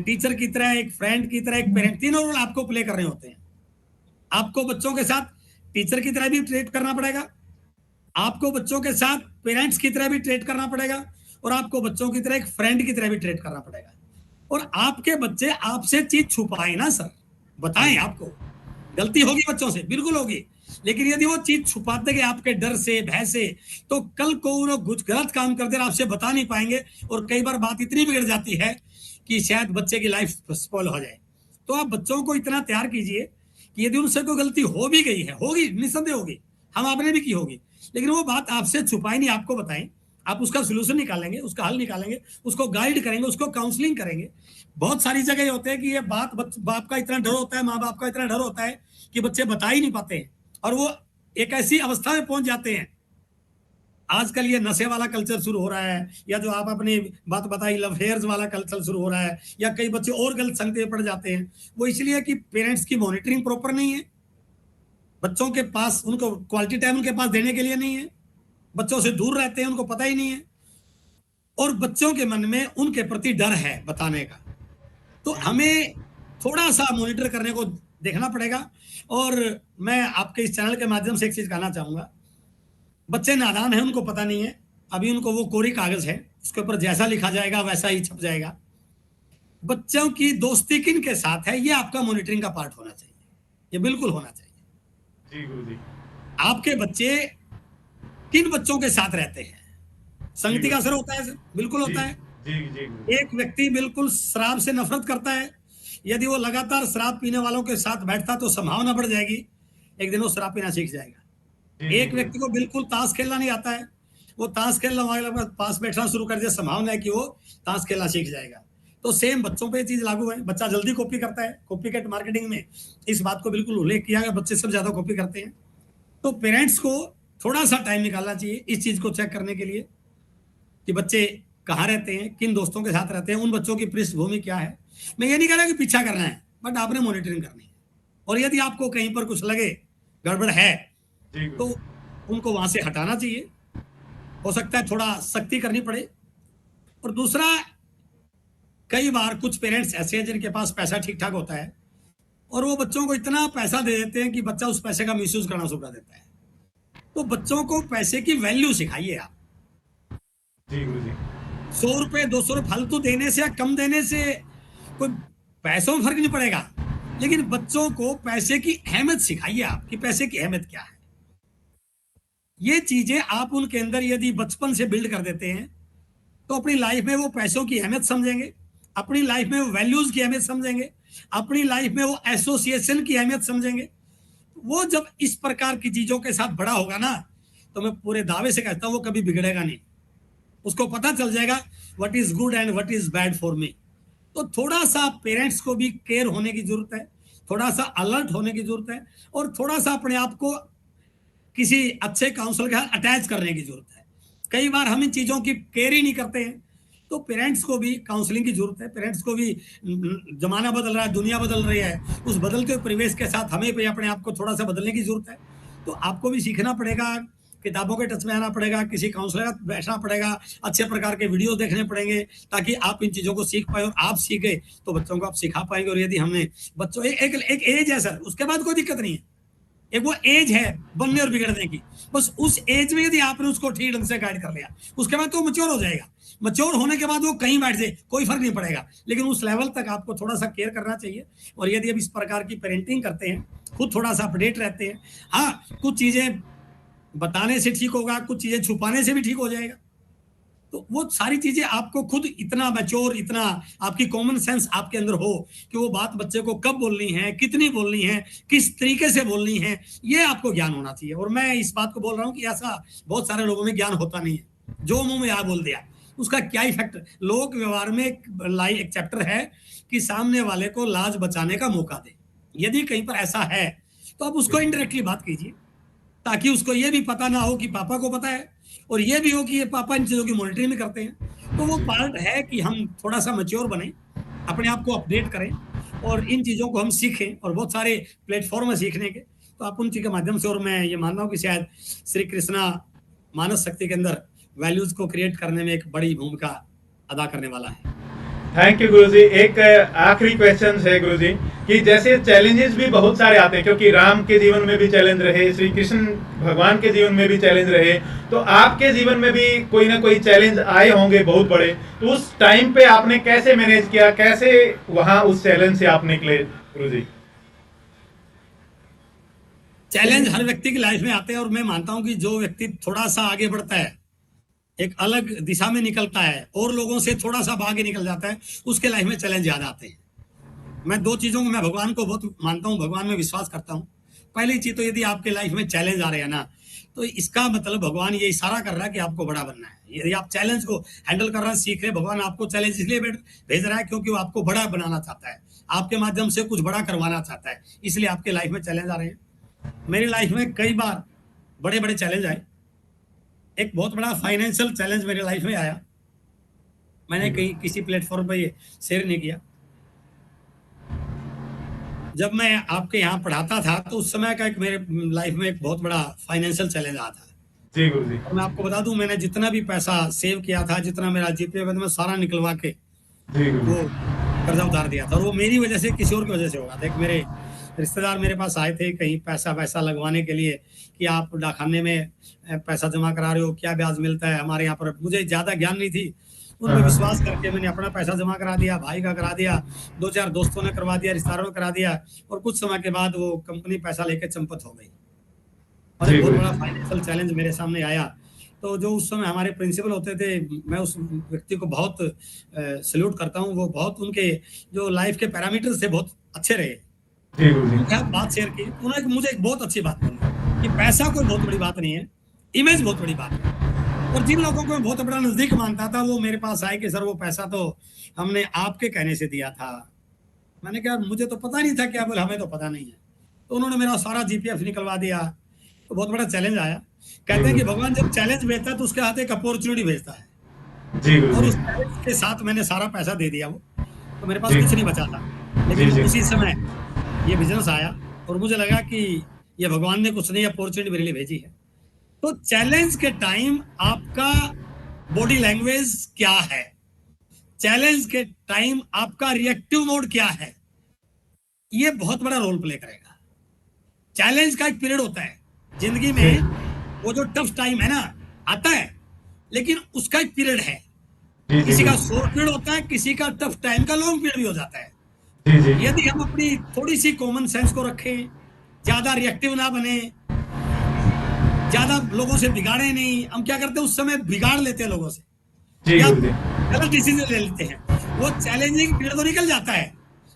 टीचर की तरह, एक फ्रेंड की तरह, एक पेरेंट, तीनों रोल आपको प्ले करने होते हैं। आपको बच्चों के साथ टीचर की तरह भी ट्रीट करना पड़ेगा, आपको बच्चों के साथ पेरेंट्स की तरह भी ट्रीट करना पड़ेगा, और आपको बच्चों की तरह एक फ्रेंड की तरह भी ट्रीट करना पड़ेगा। और आपके बच्चे आपसे चीज छुपाए ना सर, बताएं, आपको गलती होगी बच्चों से, बिल्कुल होगी, लेकिन यदि वो चीज छुपाते गए आपके डर से, भय से, तो कल को वो लोग कुछ गलत काम कर देना, आपसे बता नहीं पाएंगे, और कई बार बात इतनी बिगड़ जाती है कि शायद बच्चे की लाइफ स्पॉइल हो जाए। तो आप बच्चों को इतना तैयार कीजिए कि यदि उनसे कोई गलती हो भी गई है, होगी, निस्संदेह होगी, हम आपने भी की होगी, लेकिन वो बात आपसे छुपाई नहीं, आपको बताएं, आप उसका सोल्यूशन निकालेंगे, उसका हल निकालेंगे, उसको गाइड करेंगे, उसको काउंसलिंग करेंगे। बहुत सारी जगह होते हैं कि ये बाप का इतना डर होता है, माँ बाप का इतना डर होता है कि बच्चे बता ही नहीं पाते हैं, और वो एक ऐसी अवस्था में पहुंच जाते हैं। आजकल ये नशे वाला कल्चर शुरू हो रहा है, या जो आप अपनी बात बताई लव अफेयर्स वाला कल्चर शुरू हो रहा है, या कई बच्चे और गलत संगति में पड़ जाते हैं। वो इसलिए कि पेरेंट्स की मॉनिटरिंग प्रॉपर नहीं है, बच्चों के पास उनको क्वालिटी टाइम उनके पास देने के लिए नहीं है, बच्चों से दूर रहते हैं, उनको पता ही नहीं है, और बच्चों के मन में उनके प्रति डर है बताने का। तो हमें थोड़ा सा मॉनिटर करने को देखना पड़ेगा। और मैं आपके इस चैनल के माध्यम से एक चीज कहना चाहूंगा, बच्चे नादान हैं, उनको पता नहीं है, अभी उनको वो कोरी कागज है, उसके ऊपर जैसा लिखा जाएगा वैसा ही छप जाएगा। बच्चों की दोस्ती किन के साथ है, ये आपका मॉनिटरिंग का पार्ट होना चाहिए, ये बिल्कुल होना चाहिए। जी गुरुजी। आपके बच्चे किन बच्चों के साथ रहते हैं, संगति का असर होता है सर, बिल्कुल जी होता है। जी जी गुरुजी। एक व्यक्ति बिल्कुल शराब से नफरत करता है, यदि वो लगातार शराब पीने वालों के साथ बैठता तो संभावना बढ़ जाएगी, एक दिन वो शराब पीना सीख जाएगा। जी एक जी व्यक्ति को बिल्कुल ताश खेलना नहीं आता है, वो ताश खेलने वाले के पास बैठना शुरू कर दिया, संभावना है कि वो ताश खेलना सीख जाएगा। तो सेम बच्चों पे ये चीज लागू है, बच्चा जल्दी कॉपी करता है। कॉपी कैट मार्केटिंग में इस बात को बिल्कुल उल्लेख किया गया, बच्चे सब ज्यादा कॉपी करते हैं। तो पेरेंट्स को थोड़ा सा टाइम निकालना चाहिए इस चीज को चेक करने के लिए कि बच्चे कहाँ रहते हैं, किन दोस्तों के साथ रहते हैं, उन बच्चों की पृष्ठभूमि क्या है। मैं ये नहीं कह रहा कि पीछा करना है, बट आपने मॉनिटरिंग करनी है। और यदि आपको कहीं पर कुछ लगे गड़बड़ है जी तो गुरुजी। उनको वहां से हटाना चाहिए। हो सकता है थोड़ा सख्ती करनी पड़े। और दूसरा, कई बार कुछ पेरेंट्स ऐसे हैं जिनके पास पैसा ठीक ठाक होता है और वो बच्चों को इतना पैसा दे देते हैं कि बच्चा उस पैसे का मिसयूज करना शुरू कर देता है। तो बच्चों को पैसे की वैल्यू सिखाइए आप। जी गुरुजी। 100 रुपए 200 रुपए फालतू देने से या कम देने से कोई पैसों में फर्क नहीं पड़ेगा, लेकिन बच्चों को पैसे की अहमियत सिखाइए आप कि पैसे की अहमियत क्या है। ये चीजें आप उनके अंदर यदि बचपन से बिल्ड कर देते हैं तो अपनी लाइफ में वो पैसों की अहमियत समझेंगे, अपनी लाइफ में वो वैल्यूज की अहमियत समझेंगे, अपनी लाइफ में वो एसोसिएशन की अहमियत समझेंगे। वो जब इस प्रकार की चीजों के साथ बड़ा होगा ना, तो मैं पूरे दावे से कहता हूं वो कभी बिगड़ेगा नहीं। उसको पता चल जाएगा what is good and what is bad for me. तो थोड़ा सा पेरेंट्स को भी केयर होने की जरूरत है, थोड़ा सा अलर्ट होने की जरूरत है, और थोड़ा सा अपने आप को किसी अच्छे काउंसलर के साथ अटैच करने की जरूरत है। कई बार हम इन चीजों की केयर ही नहीं करते हैं, तो पेरेंट्स को भी काउंसलिंग की जरूरत है। पेरेंट्स को भी जमाना बदल रहा है, दुनिया बदल रही है, उस बदलते हुए परिवेश के साथ हमें भी अपने आप को थोड़ा सा बदलने की जरूरत है। तो आपको भी सीखना पड़ेगा, किताबों के टच में आना पड़ेगा, किसी काउंसलर का बैठना पड़ेगा, अच्छे प्रकार के वीडियो देखने पड़ेंगे ताकि आप इन चीजों को सीख पाए, और आप सीखे तो बच्चों को आप सिखा पाएंगे। और यदि हमने बच्चों एक एज है सर, उसके बाद कोई दिक्कत नहीं है। एक वो एज है बनने और बिगड़ने की, बस उस एज में यदि आपने उसको ठीक ढंग से गाइड कर लिया, उसके बाद तो मच्योर हो जाएगा। मच्योर होने के बाद वो कहीं बैठ जाए कोई फर्क नहीं पड़ेगा, लेकिन उस लेवल तक आपको थोड़ा सा केयर करना चाहिए। और यदि अब इस प्रकार की पेरेंटिंग करते हैं, खुद थोड़ा सा अपडेट रहते हैं, हाँ कुछ चीजें बताने से ठीक होगा, कुछ चीजें छुपाने से भी ठीक हो जाएगा। तो वो सारी चीजें आपको खुद इतना मैच्योर, इतना आपकी कॉमन सेंस आपके अंदर हो कि वो बात बच्चे को कब बोलनी है, कितनी बोलनी है, किस तरीके से बोलनी है, ये आपको ज्ञान होना चाहिए। और मैं इस बात को बोल रहा हूँ कि ऐसा बहुत सारे लोगों में ज्ञान होता नहीं है, जो मुंह में आ बोल दिया उसका क्या इफेक्ट। लोक व्यवहार में एक चैप्टर है कि सामने वाले को लाज बचाने का मौका दे। यदि कहीं पर ऐसा है तो आप उसको इनडायरेक्टली बात कीजिए, ताकि उसको ये भी पता ना हो कि पापा को पता है, और ये भी हो कि ये पापा इन चीज़ों की मॉनिटरिंग भी करते हैं। तो वो पार्ट है कि हम थोड़ा सा मैच्योर बने, अपने आप को अपडेट करें और इन चीज़ों को हम सीखें। और बहुत सारे प्लेटफॉर्म है सीखने के, तो आप उन चीज़ के माध्यम से, और मैं ये मानता हूँ कि शायद श्री कृष्णा मानस शक्ति के अंदर वैल्यूज को क्रिएट करने में एक बड़ी भूमिका अदा करने वाला है। थैंक यू गुरुजी। एक आखिरी क्वेश्चन है गुरुजी कि जैसे चैलेंजेस भी बहुत सारे आते हैं, क्योंकि राम के जीवन में भी चैलेंज रहे, श्री कृष्ण भगवान के जीवन में भी चैलेंज रहे, तो आपके जीवन में भी कोई ना कोई चैलेंज आए होंगे बहुत बड़े। तो उस टाइम पे आपने कैसे मैनेज किया, कैसे वहां उस चैलेंज से आप निकले गुरुजी? चैलेंज हर व्यक्ति की लाइफ में आते हैं, और मैं मानता हूं कि जो व्यक्ति थोड़ा सा आगे बढ़ता है, एक अलग दिशा में निकलता है और लोगों से थोड़ा सा आगे निकल जाता है, उसके लाइफ में चैलेंज ज्यादा आते हैं। मैं दो चीजों को, मैं भगवान को बहुत मानता हूँ, भगवान में विश्वास करता हूँ। पहली चीज तो यदि आपके लाइफ में चैलेंज आ रहे हैं ना, तो इसका मतलब भगवान ये इशारा कर रहा है कि आपको बड़ा बनना है। यदि आप चैलेंज को हैंडल करना सीख रहे, भगवान आपको चैलेंज इसलिए भेज रहा है क्योंकि वो आपको बड़ा बनाना चाहता है, आपके माध्यम से कुछ बड़ा करवाना चाहता है, इसलिए आपके लाइफ में चैलेंज आ रहे हैं। मेरी लाइफ में कई बार बड़े बड़े चैलेंज आए। एक बहुत बड़ा फाइनेंशियल चैलेंज मेरी लाइफ में आया, मैंने कहीं किसी प्लेटफॉर्म पर ये शेयर नहीं किया। जब मैं आपके यहाँ पढ़ाता था तो उस समय का एक मेरे लाइफ में एक बहुत बड़ा फाइनेंशियल चैलेंज आया था। जी गुरुजी। और मैं आपको बता दूं, मैंने जितना भी पैसा सेव किया था, जितना मेरा जीपे में, मैं सारा निकलवा के जी वो गुरुजी। कर्जा उतार दिया था, और वो मेरी वजह से, किसी और की वजह से होगा। देख, मेरे रिश्तेदार मेरे पास आए थे कहीं पैसा वैसा लगवाने के लिए कि आप डाकखाने में पैसा जमा करा रहे हो, क्या ब्याज मिलता है हमारे यहाँ पर। मुझे ज्यादा ज्ञान नहीं थी, उन पर हाँ विश्वास करके मैंने अपना पैसा जमा करा दिया, भाई का करा दिया, 2-4 दोस्तों ने करवा दिया, रिश्तेदारों ने करा दिया, और कुछ समय के बाद वो कंपनी पैसा लेके चंपत हो गई, और जी एक बहुत गुरु बड़ा जी। फाइनेंशियल चैलेंज मेरे सामने आया। तो जो उस समय हमारे प्रिंसिपल होते थे, मैं उस व्यक्ति को बहुत सैल्यूट करता हूँ। वो बहुत, उनके जो लाइफ के पैरामीटर्स थे बहुत अच्छे रहे। जी गुरु जी। उनके साथ बात शेयर की, उन्होंने मुझे एक बहुत अच्छी बात बोली कि पैसा कोई बहुत बड़ी बात नहीं है, इमेज बहुत बड़ी बात है। और जिन लोगों को मैं बहुत बड़ा नजदीक मानता था, वो मेरे पास आए कि सर वो पैसा तो हमने आपके कहने से दिया था। मैंने कहा मुझे तो पता नहीं था। क्या? बोले हमें तो पता नहीं है। तो उन्होंने मेरा सारा जीपीएफ निकलवा दिया। तो बहुत बड़ा चैलेंज आया। जी कहते हैं गुरु कि जी। भगवान जब चैलेंज भेजता है तो उसके हाथ एक अपॉर्चुनिटी भेजता है, जी गुरु और जी। उस चैलेंज के साथ मैंने सारा पैसा दे दिया वो, तो मेरे पास जी कुछ नहीं बचा था। जी लेकिन जी। उसी समय ये बिजनेस आया, और मुझे लगा कि ये भगवान ने कुछ नहीं अपॉर्चुनिटी मेरे लिए भेजी है। तो चैलेंज के टाइम आपका बॉडी लैंग्वेज क्या है, चैलेंज के टाइम आपका रिएक्टिव मोड क्या है, ये बहुत बड़ा रोल प्ले करेगा। चैलेंज का एक पीरियड होता है जिंदगी जी में, वो जो टफ टाइम है ना, आता है, लेकिन उसका एक पीरियड है। जी। जी किसी गुरु का जी। शॉर्ट पीरियड होता है, किसी का टफ टाइम का लॉन्ग पीरियड भी हो जाता है। जी जी। यदि हम अपनी थोड़ी सी कॉमन सेंस को रखें, ज्यादा रिएक्टिव ना बने, ज्यादा लोगों से बिगाड़े नहीं। हम क्या करते हैं, उस समय बिगाड़ लेते हैं लोगों से, जी या गुरु जी। गलत डिसीजन ले लेते हैं। वो चैलेंजिंग पीरियड तो निकल जाता है,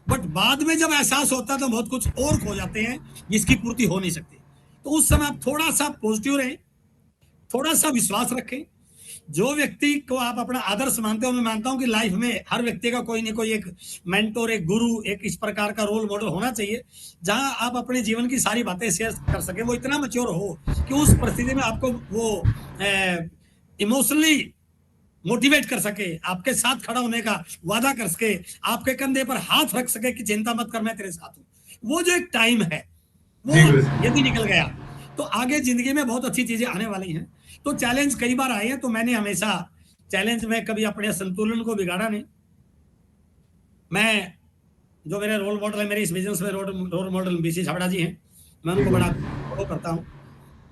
बट बाद में जब एहसास होता है तो बहुत कुछ और खो जाते हैं जिसकी पूर्ति हो नहीं सकती। तो उस समय आप थोड़ा सा पॉजिटिव रहें, थोड़ा सा विश्वास रखें। जो व्यक्ति को आप अपना आदर्श मानते हो, मैं मानता हूं कि लाइफ में हर व्यक्ति का कोई ना कोई एक मेंटोर, एक गुरु, एक इस प्रकार का रोल मॉडल होना चाहिए, जहां आप अपने जीवन की सारी बातें शेयर कर सके। वो इतना मैच्योर हो कि उस परिस्थिति में आपको वो इमोशनली मोटिवेट कर सके, आपके साथ खड़ा होने का वादा कर सके, आपके कंधे पर हाथ रख सके कि चिंता मत कर, मैं तेरे साथ हूं। वो जो एक टाइम है, वो जी गुरु जी। यदि निकल गया तो आगे जिंदगी में बहुत अच्छी चीजें आने वाली हैं। तो चैलेंज कई बार आए हैं, तो मैंने हमेशा चैलेंज में कभी अपने संतुलन को बिगाड़ा नहीं। मैं, जो मेरे रोल मॉडल है मेरे इस बिजनेस में, रोल मॉडल बीसी छाबड़ा जी हैं, मैं जी उनको गुरु बड़ा जी। फॉलो करता हूँ।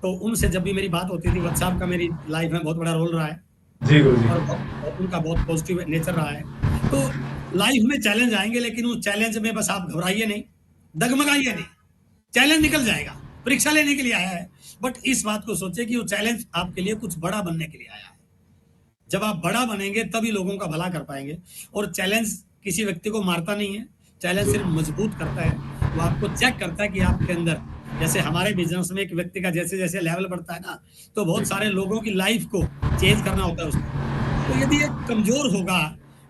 तो उनसे जब भी मेरी बात होती थी, वत्स साहब का मेरी लाइफ में बहुत बड़ा रोल रहा है, जी गुरु जी। और उनका बहुत पॉजिटिव नेचर रहा है। तो लाइफ में चैलेंज आएंगे, लेकिन उस चैलेंज में बस आप घबराइए नहीं, डगमगाइए नहीं। चैलेंज निकल जाएगा, परीक्षा लेने के लिए आया है, बट इस बात को सोचिए कि वो चैलेंज आपके लिए कुछ बड़ा बनने के लिए आया है। जब आप बड़ा बनेंगे तभी लोगों का भला कर पाएंगे। और चैलेंज किसी व्यक्ति को मारता नहीं है, चैलेंज जी सिर्फ मजबूत करता है। वो आपको चेक करता है कि आपके अंदर, जैसे हमारे बिजनेस में एक व्यक्ति का जैसे जैसे लेवल बढ़ता है ना, तो बहुत सारे लोगों की लाइफ को चेंज करना होता है उसको। तो यदि ये कमजोर होगा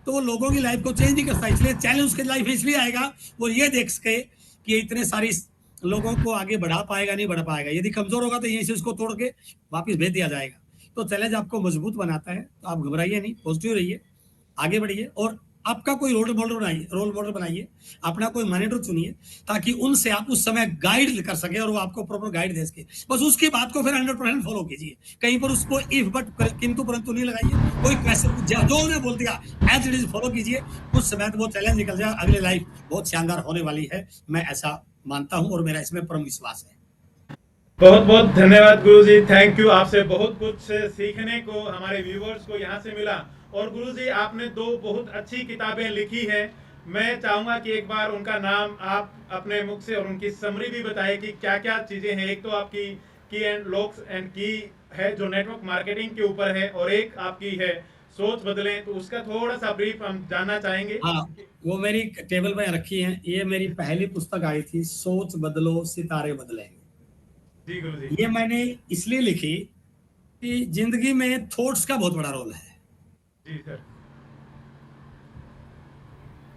तो वो लोगों की लाइफ को चेंज नहीं करता। इसलिए चैलेंज उसकी लाइफ में इसलिए आएगा, वो ये देख सके कि इतने सारी लोगों को आगे बढ़ा पाएगा नहीं बढ़ा पाएगा। यदि कमजोर होगा तो यहीं से उसको तोड़ के वापस भेज दिया जाएगा। तो चैलेंज आपको मजबूत बनाता है, तो आप घबराइए नहीं, पॉजिटिव रहिए, आगे बढ़िए, और आपका कोई रोल मॉडल बनाइए, अपना कोई मैनेटर चुनिए, ताकि उनसे आप उस समय गाइड कर सके और वो आपको प्रॉपर गाइड दे सके। बस उसकी बात को फिर 100% फॉलो कीजिए, कहीं पर उसको इफ बट किंतु परंतु नहीं लगाइए। कोई क्वेश्चन जो उन्हें बोल दिया एज इट इज फॉलो कीजिए, उस समय तो वो चैलेंज निकल जाए, अगली लाइफ बहुत शानदार होने वाली है। मैं ऐसा मानता हूं और मेरा इसमें परम विश्वास है। बहुत बहुत धन्यवाद गुरुजी, थैंक यू। आपसे बहुत कुछ सीखने को हमारे व्यूवर्स को यहाँ से मिला। और गुरुजी आपने दो बहुत अच्छी किताबें लिखी है, मैं चाहूंगा कि एक बार उनका नाम आप अपने मुख से और उनकी समरी भी बताएं कि क्या क्या चीजें हैं। एक तो आपकी की एंड लॉक्स एंड की है जो नेटवर्क मार्केटिंग के ऊपर है, और एक आपकी है सोच बदलें, तो उसका थोड़ा सा ब्रीफ हम जानना चाहेंगे। हाँ, वो मेरी टेबल में रखी है। ये मेरी पहली पुस्तक आई थी, सोच बदलो सितारे बदलेंगे। जी गुरुजी। ये मैंने इसलिए लिखी कि जिंदगी में थॉट्स का बहुत बड़ा रोल है। जी सर।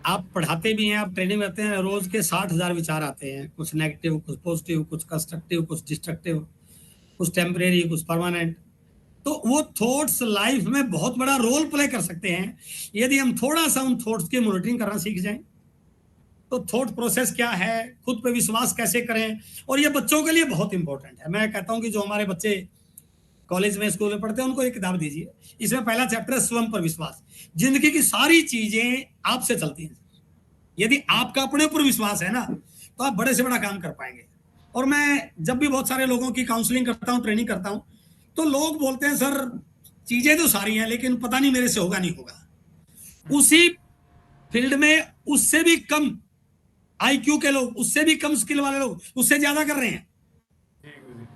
आप पढ़ाते भी हैं, आप ट्रेनिंग करते हैं, रोज के 60,000 विचार आते हैं, कुछ नेगेटिव, कुछ पॉजिटिव, कुछ कंस्ट्रक्टिव, कुछ डिस्ट्रक्टिव, कुछ टेम्परेरी, कुछ परमानेंट। तो वो थॉट्स लाइफ में बहुत बड़ा रोल प्ले कर सकते हैं, यदि हम थोड़ा सा उन थॉट्स की मॉनिटरिंग करना सीख जाएं। तो थॉट प्रोसेस क्या है, खुद पे विश्वास कैसे करें, और ये बच्चों के लिए बहुत इंपॉर्टेंट है। मैं कहता हूं कि जो हमारे बच्चे कॉलेज में, स्कूल में पढ़ते हैं, उनको एक किताब दीजिए। इसमें पहला चैप्टर है स्वयं पर विश्वास। जिंदगी की सारी चीजें आपसे चलती हैं, यदि आपका अपने ऊपर विश्वास है ना, तो आप बड़े से बड़ा काम कर पाएंगे। और मैं जब भी बहुत सारे लोगों की काउंसलिंग करता हूँ, ट्रेनिंग करता हूँ, तो लोग बोलते हैं सर चीजें तो सारी हैं लेकिन पता नहीं मेरे से होगा नहीं होगा। उसी फील्ड में उससे भी कम आईक्यू के लोग, उससे भी कम स्किल वाले लोग उससे ज्यादा कर रहे हैं,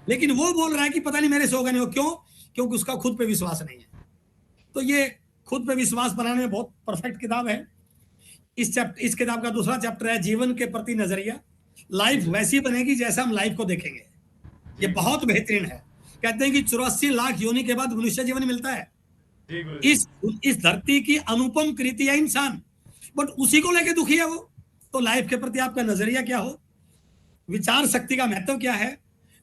लेकिन वो बोल रहा है कि पता नहीं मेरे से होगा नहीं होगा। क्यों? क्योंकि उसका खुद पे विश्वास नहीं है। तो ये खुद पे विश्वास बनाने में बहुत परफेक्ट किताब है। इस किताब का दूसरा चैप्टर है जीवन के प्रति नजरिया। लाइफ वैसी बनेगी जैसा हम लाइफ को देखेंगे। ये बहुत बेहतरीन है। कहते हैं कि 84 लाख योनि के बाद मनुष्य जीवन मिलता है। इस धरती की अनुपम कृति है इंसान, बट उसी को लेके दुखी है वो। तो लाइफ के प्रति आपका नजरिया क्या हो, विचार शक्ति का महत्व क्या है,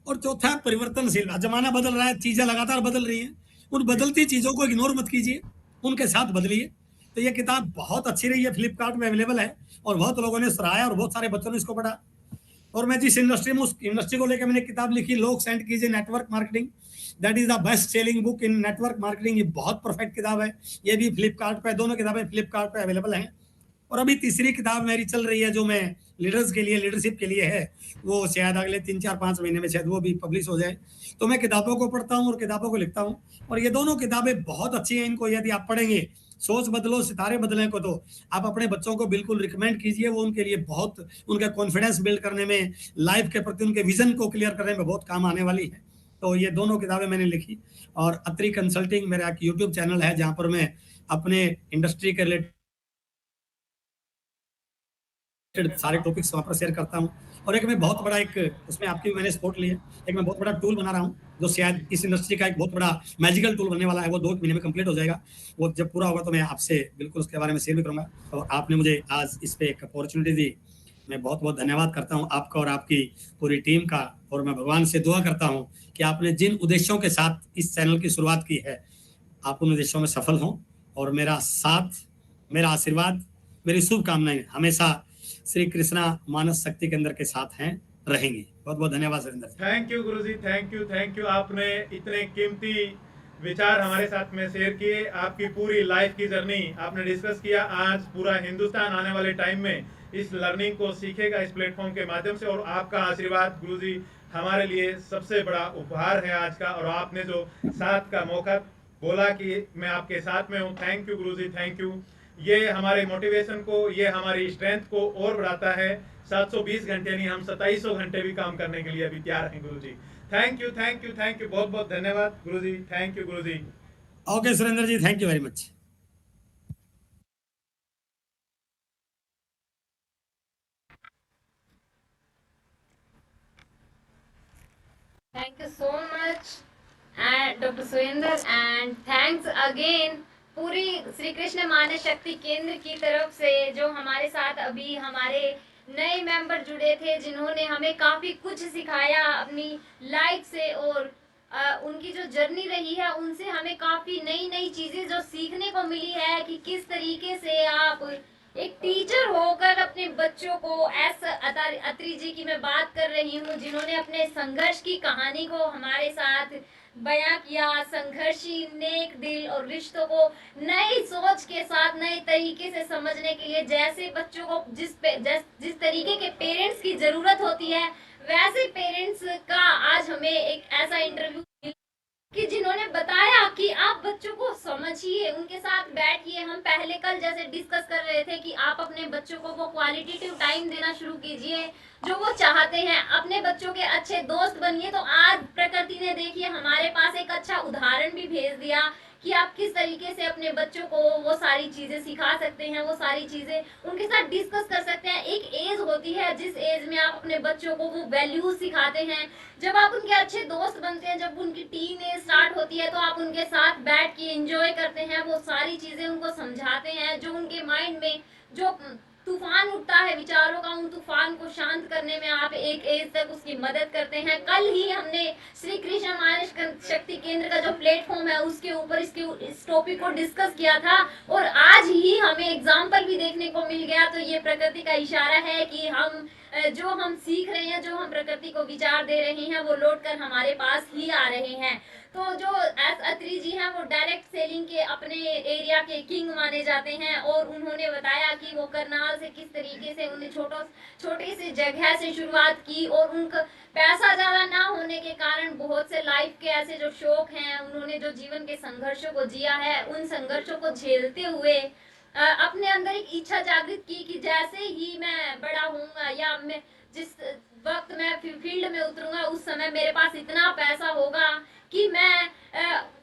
और चौथा परिवर्तनशील। जमाना बदल रहा है, चीजें लगातार बदल रही हैं, उन बदलती चीजों को इग्नोर मत कीजिए, उनके साथ बदलिए। तो ये किताब बहुत अच्छी रही है, फ्लिपकार्ट में अवेलेबल है और बहुत लोगों ने सराहा और बहुत सारे बच्चों ने इसको पढ़ा। और मैं जिस इंडस्ट्री में, उस इंडस्ट्री को लेकर मैंने किताब लिखी, लोग सेंड कीजिए network marketing, that is the best selling book in network marketing. ये बहुत परफेक्ट किताब है, ये भी फ्लिपकार्ट पे, दोनों किताबें फ्लिपकार्ट पे अवेलेबल हैं। और अभी तीसरी किताब मेरी चल रही है जो मैं लीडर्स के लिए, लीडरशिप के लिए है, वो शायद अगले 3-4-5 महीने में शायद वो भी पब्लिश हो जाए। तो मैं किताबों को पढ़ता हूँ और किताबों को लिखता हूँ, और ये दोनों किताबें बहुत अच्छी हैं। इनको यदि आप पढ़ेंगे, सोच बदलो सितारे बदलें को, तो आप अपने बच्चों को बिल्कुल रिकमेंड कीजिए। वो उनके लिए बहुत, उनका कॉन्फिडेंस बिल्ड करने में, लाइफ के प्रति उनके विजन को क्लियर करने में बहुत काम आने वाली है। तो ये दोनों किताबें मैंने लिखी। और अत्री कंसल्टिंग मेरा एक यूट्यूब चैनल है जहाँ पर मैं अपने इंडस्ट्री के रिलेटेड सारे टॉपिक्स वहाँ पर शेयर करता हूँ। और एक मैं बहुत बड़ा, एक उसमें आपकी भी मैंने सपोर्ट ली है, एक मैं बहुत बड़ा टूल बना रहा हूँ जो शायद इस इंडस्ट्री का एक बहुत बड़ा मैजिकल टूल बनने वाला है। वो 2 महीने में कंप्लीट हो जाएगा। वो जब पूरा होगा तो मैं आपसे बिल्कुल उसके बारे में शेयर भी करूंगा। और आपने मुझे आज इस पे एक अपॉर्चुनिटी दी, मैं बहुत बहुत धन्यवाद करता हूँ आपका और आपकी पूरी टीम का। और मैं भगवान से दुआ करता हूँ कि आपने जिन उद्देश्यों के साथ इस चैनल की शुरुआत की है, आप उन उद्देश्यों में सफल हों। और मेरा साथ, मेरा आशीर्वाद, मेरी शुभकामनाएं हमेशा श्री कृष्णा मानस शक्ति केंद्र के साथ हैं, रहेंगी। बहुत बहुत धन्यवाद Surendra. Thank you Guruji, thank you. आपने इतने कीमती विचार हमारे साथ में शेयर किए, आपकी पूरी लाइफ की जर्नी आपने डिस्कस किया। आज पूरा हिंदुस्तान आने वाले टाइम में इस लर्निंग को सीखेगा इस प्लेटफॉर्म के माध्यम से। और आपका आशीर्वाद गुरुजी हमारे लिए सबसे बड़ा उपहार है आज का। और आपने जो साथ का मौका बोला कि मैं आपके साथ में हूँ, thank you Guruji, thank you. ये हमारे मोटिवेशन को, ये हमारी स्ट्रेंथ को और बढ़ाता है। 720 घंटे नहीं, हम 2700 घंटे भी काम करने के लिए अभी तैयार हैं गुरुजी। Thank you. बहुत बहुत धन्यवाद गुरुजी, थैंक यू गुरुजी। Okay Surendra ji, thank you very much. Thank you so much, and Dr. Surinder, and thanks again पूरी श्री कृष्ण मानस शक्ति केंद्र की तरफ से जो हमारे साथ अभी हमारे नए मेंबर जुड़े थे, जिन्होंने हमें काफी कुछ सिखाया अपनी लाइफ से। और उनकी जो जर्नी रही है उनसे हमें काफी नई नई चीजें जो सीखने को मिली है कि किस तरीके से आप एक टीचर होकर अपने बच्चों को, अत्री जी की मैं बात कर रही हूँ, जिन्होंने अपने संघर्ष की कहानी को हमारे साथ बयां किया। संघर्षी, नेक दिल और रिश्तों को नई सोच के साथ नए तरीके से समझने के लिए, जैसे बच्चों को जिस तरीके के पेरेंट्स की जरूरत होती है, वैसे पेरेंट्स का आज हमें एक ऐसा इंटरव्यू कि जिन्होंने बताया कि आप बच्चों को समझिए, उनके साथ बैठिए। हम पहले कल जैसे डिस्कस कर रहे थे कि आप अपने बच्चों को वो क्वालिटेटिव टाइम देना शुरू कीजिए जो वो चाहते हैं, अपने बच्चों के अच्छे दोस्त बनिए। तो आज प्रकृति ने देखिए हमारे पास एक अच्छा उदाहरण भी भेज दिया कि आप किस तरीके से अपने बच्चों को वो सारी चीजें सिखा सकते हैं, वो सारी चीजें उनके साथ डिस्कस कर सकते हैं। एक एज होती है जिस एज में आप अपने बच्चों को वो वैल्यूज सिखाते हैं, जब आप उनके अच्छे दोस्त बनते हैं, जब उनकी टीन एज स्टार्ट होती है तो आप उनके साथ बैठ के एंजॉय करते हैं, वो सारी चीजें उनको समझाते हैं। जो उनके माइंड में जो तूफान उठता है विचारों का, उन तूफान को शांत करने में आप एक एज तक उसकी मदद करते हैं। कल ही हमने श्री कृष्ण मानस शक्ति केंद्र का जो प्लेटफॉर्म है उसके ऊपर इस टॉपिक को डिस्कस किया था, और आज ही हमें एग्जाम्पल भी देखने को मिल गया तो ये प्रकृति का इशारा है कि हम जो हम सीख रहे हैं, जो हम प्रकृति को विचार दे रहे हैं, वो लौट कर हमारे पास ही आ रहे हैं। तो जो एस अत्री जी हैं वो डायरेक्ट सेलिंग के अपने एरिया के किंग माने जाते हैं, और उन्होंने बताया कि वो करनाल से किस तरीके से उन्हें छोटी सी जगह से शुरुआत की, और उनका पैसा ज्यादा ना होने के कारण बहुत से लाइफ के ऐसे जो शौक हैं, उन्होंने जो जीवन के संघर्षों को जिया है, उन संघर्षों को झेलते हुए अपने अंदर एक इच्छा जागृत की कि जैसे ही मैं बड़ा होऊंगा या मैं जिस वक्त मैं फील्ड में उतरूंगा उस समय मेरे पास इतना पैसा होगा कि मैं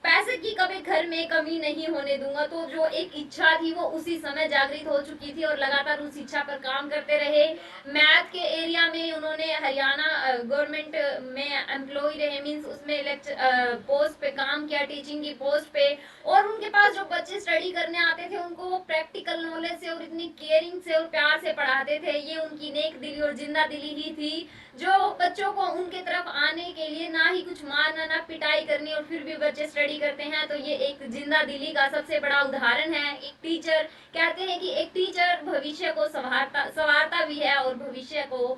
पैसे की कभी घर में कमी नहीं होने दूंगा। तो जो एक इच्छा थी वो उसी समय जागृत हो चुकी थी और लगातार उस इच्छा पर काम करते रहे। मैथ के एरिया में उन्होंने हरियाणा गवर्नमेंट में एम्प्लॉय रहे, मींस उसमें लेक्चर पोस्ट पे काम किया, टीचिंग की पोस्ट पे, और उनके पास जो बच्चे स्टडी करने आते थे उनको वो प्रैक्टिकल नॉलेज से और इतनी केयरिंग से और प्यार से पढ़ाते थे। ये उनकी नेक दिली और जिंदा दिली ही थी जो बच्चों को उनके तरफ आने के लिए ना ही कुछ मारना ना पिटाई करनी, और फिर भी बच्चे स्टडी करते हैं। तो ये एक जिंदा दिली का सबसे बड़ा उदाहरण है। एक टीचर कहते हैं कि एक टीचर भविष्य को संवारता भी है और भविष्य को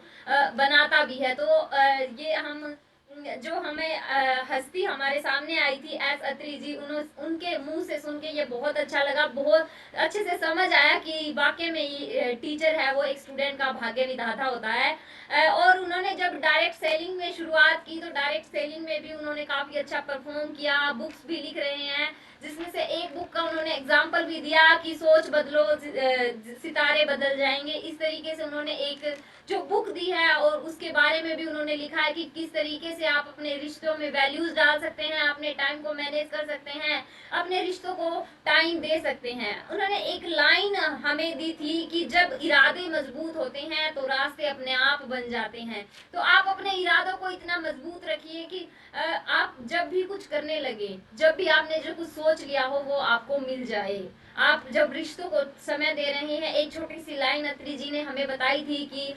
बनाता भी है। तो ये हम जो हमें हस्ती हमारे सामने आई थी एस अत्री जी, उनके मुंह से सुन के ये बहुत अच्छा लगा, बहुत अच्छे से समझ आया कि वाकई में ये टीचर है वो एक स्टूडेंट का भाग्य विधाता होता है। और उन्होंने जब डायरेक्ट सेलिंग में शुरुआत की तो डायरेक्ट सेलिंग में भी उन्होंने काफी अच्छा परफॉर्म किया, बुक्स भी लिख रहे हैं, जिसमें से एक बुक का उन्होंने एग्जाम्पल भी दिया कि सोच बदलो सितारे बदल जाएंगे। इस तरीके से उन्होंने एक जो बुक दी है और उसके बारे में भी उन्होंने लिखा है कि किस तरीके से आप अपने रिश्तों में वैल्यूज डाल सकते हैं, अपने टाइम को मैनेज कर सकते हैं, अपने रिश्तों को टाइम दे सकते हैं। उन्होंने एक लाइन हमें दी थी कि जब इरादे मजबूत होते हैं तो रास्ते अपने आप बन जाते हैं। तो आप अपने इरादों को इतना मजबूत रखिए कि आप जब भी कुछ करने लगे, जब भी आपने जो कुछ सोच लिया हो वो आपको मिल जाए। आप जब रिश्तों को समय दे रहे हैं, एक छोटी सी लाइन अत्री जी ने हमें बताई थी कि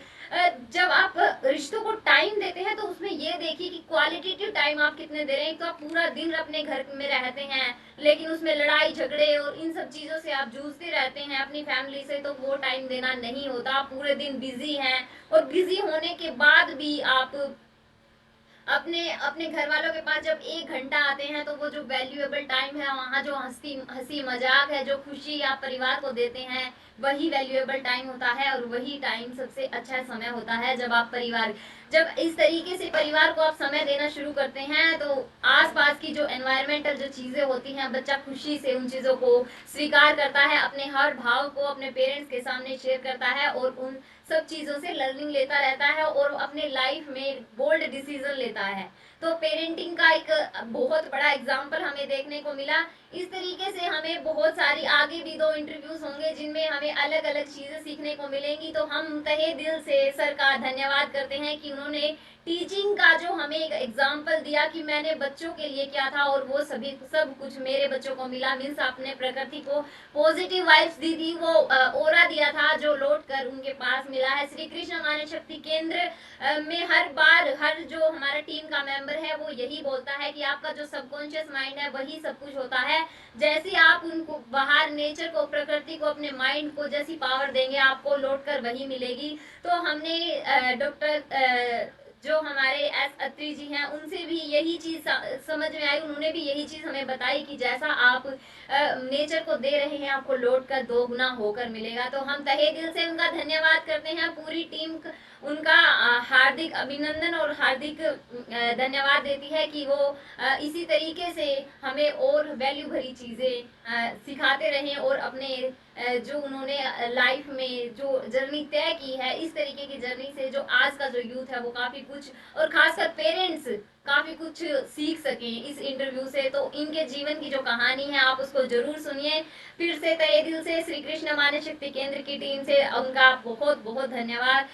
जब आप रिश्तों को टाइम देते हैं तो उसमें ये देखिए कि क्वालिटेटिव टाइम आप कितने दे रहे हैं। तो आप पूरा दिन अपने घर में रहते हैं लेकिन उसमें लड़ाई झगड़े और इन सब चीजों से आप जूझते रहते हैं अपनी फैमिली से, तो वो टाइम देना नहीं होता। आप पूरे दिन बिजी हैं और बिजी होने के बाद भी आप अपने घर वालों के पास जब 1 घंटा आते हैं तो वो जो वैल्यूएबल टाइम है, वहाँ जो हंसी मजाक है, जो खुशी आप परिवार को देते हैं, वही वैल्यूएबल टाइम होता है। और वही टाइम सबसे अच्छा समय होता है जब इस तरीके से परिवार को आप समय देना शुरू करते हैं तो आसपास की जो एनवायरमेंटल जो चीजें होती हैं, बच्चा खुशी से उन चीजों को स्वीकार करता है, अपने हर भाव को अपने पेरेंट्स के सामने शेयर करता है और उन सब चीजों से लर्निंग लेता रहता है और अपने लाइफ में बोल्ड डिसीजन लेता है। तो पेरेंटिंग का एक बहुत बड़ा एग्जाम्पल हमें देखने को मिला। इस तरीके से हमें बहुत सारी आगे भी 2 इंटरव्यूज होंगे जिनमें हमें अलग अलग चीजें सीखने को मिलेंगी। तो हम तहे दिल से सर का धन्यवाद करते हैं कि उन्होंने टीचिंग का जो हमें एक एग्जाम्पल दिया कि मैंने बच्चों के लिए क्या था और वो सब कुछ मेरे बच्चों को मिला। मीन्स आपने प्रकृति को पॉजिटिव वाइब्स दी थी, वो ओरा दिया था जो लौट कर उनके पास मिला है। श्री कृष्ण मानव शक्ति केंद्र में हर जो हमारा टीम का मेंबर है वो यही बोलता है कि आपका जो सबकॉन्शियस माइंड है वही सब कुछ होता है। जैसे आप उनको बाहर नेचर को, प्रकृति को, अपने माइंड को जैसी पावर देंगे आपको लौट कर वही मिलेगी। तो हमने डॉक्टर जो हमारे एस अत्री जी हैं उनसे भी यही चीज समझ में आई, उन्होंने भी यही चीज हमें बताई कि जैसा आप नेचर को दे रहे हैं आपको लौट कर 2 गुना होकर मिलेगा। तो हम तहे दिल से उनका धन्यवाद करते हैं। पूरी टीम उनका हार्दिक अभिनंदन और हार्दिक धन्यवाद देती है कि वो इसी तरीके से हमें और वैल्यू भरी चीजें सिखाते रहें और अपने जो उन्होंने लाइफ में जो जर्नी तय की है, इस तरीके की जर्नी से जो आज का जो यूथ है वो काफी कुछ, और खासकर पेरेंट्स काफी कुछ सीख सकें इस इंटरव्यू से। तो इनके जीवन की जो कहानी है आप उसको जरूर सुनिए। फिर से तहे दिल से श्री कृष्ण मानव शक्ति केंद्र की टीम से उनका बहुत बहुत धन्यवाद।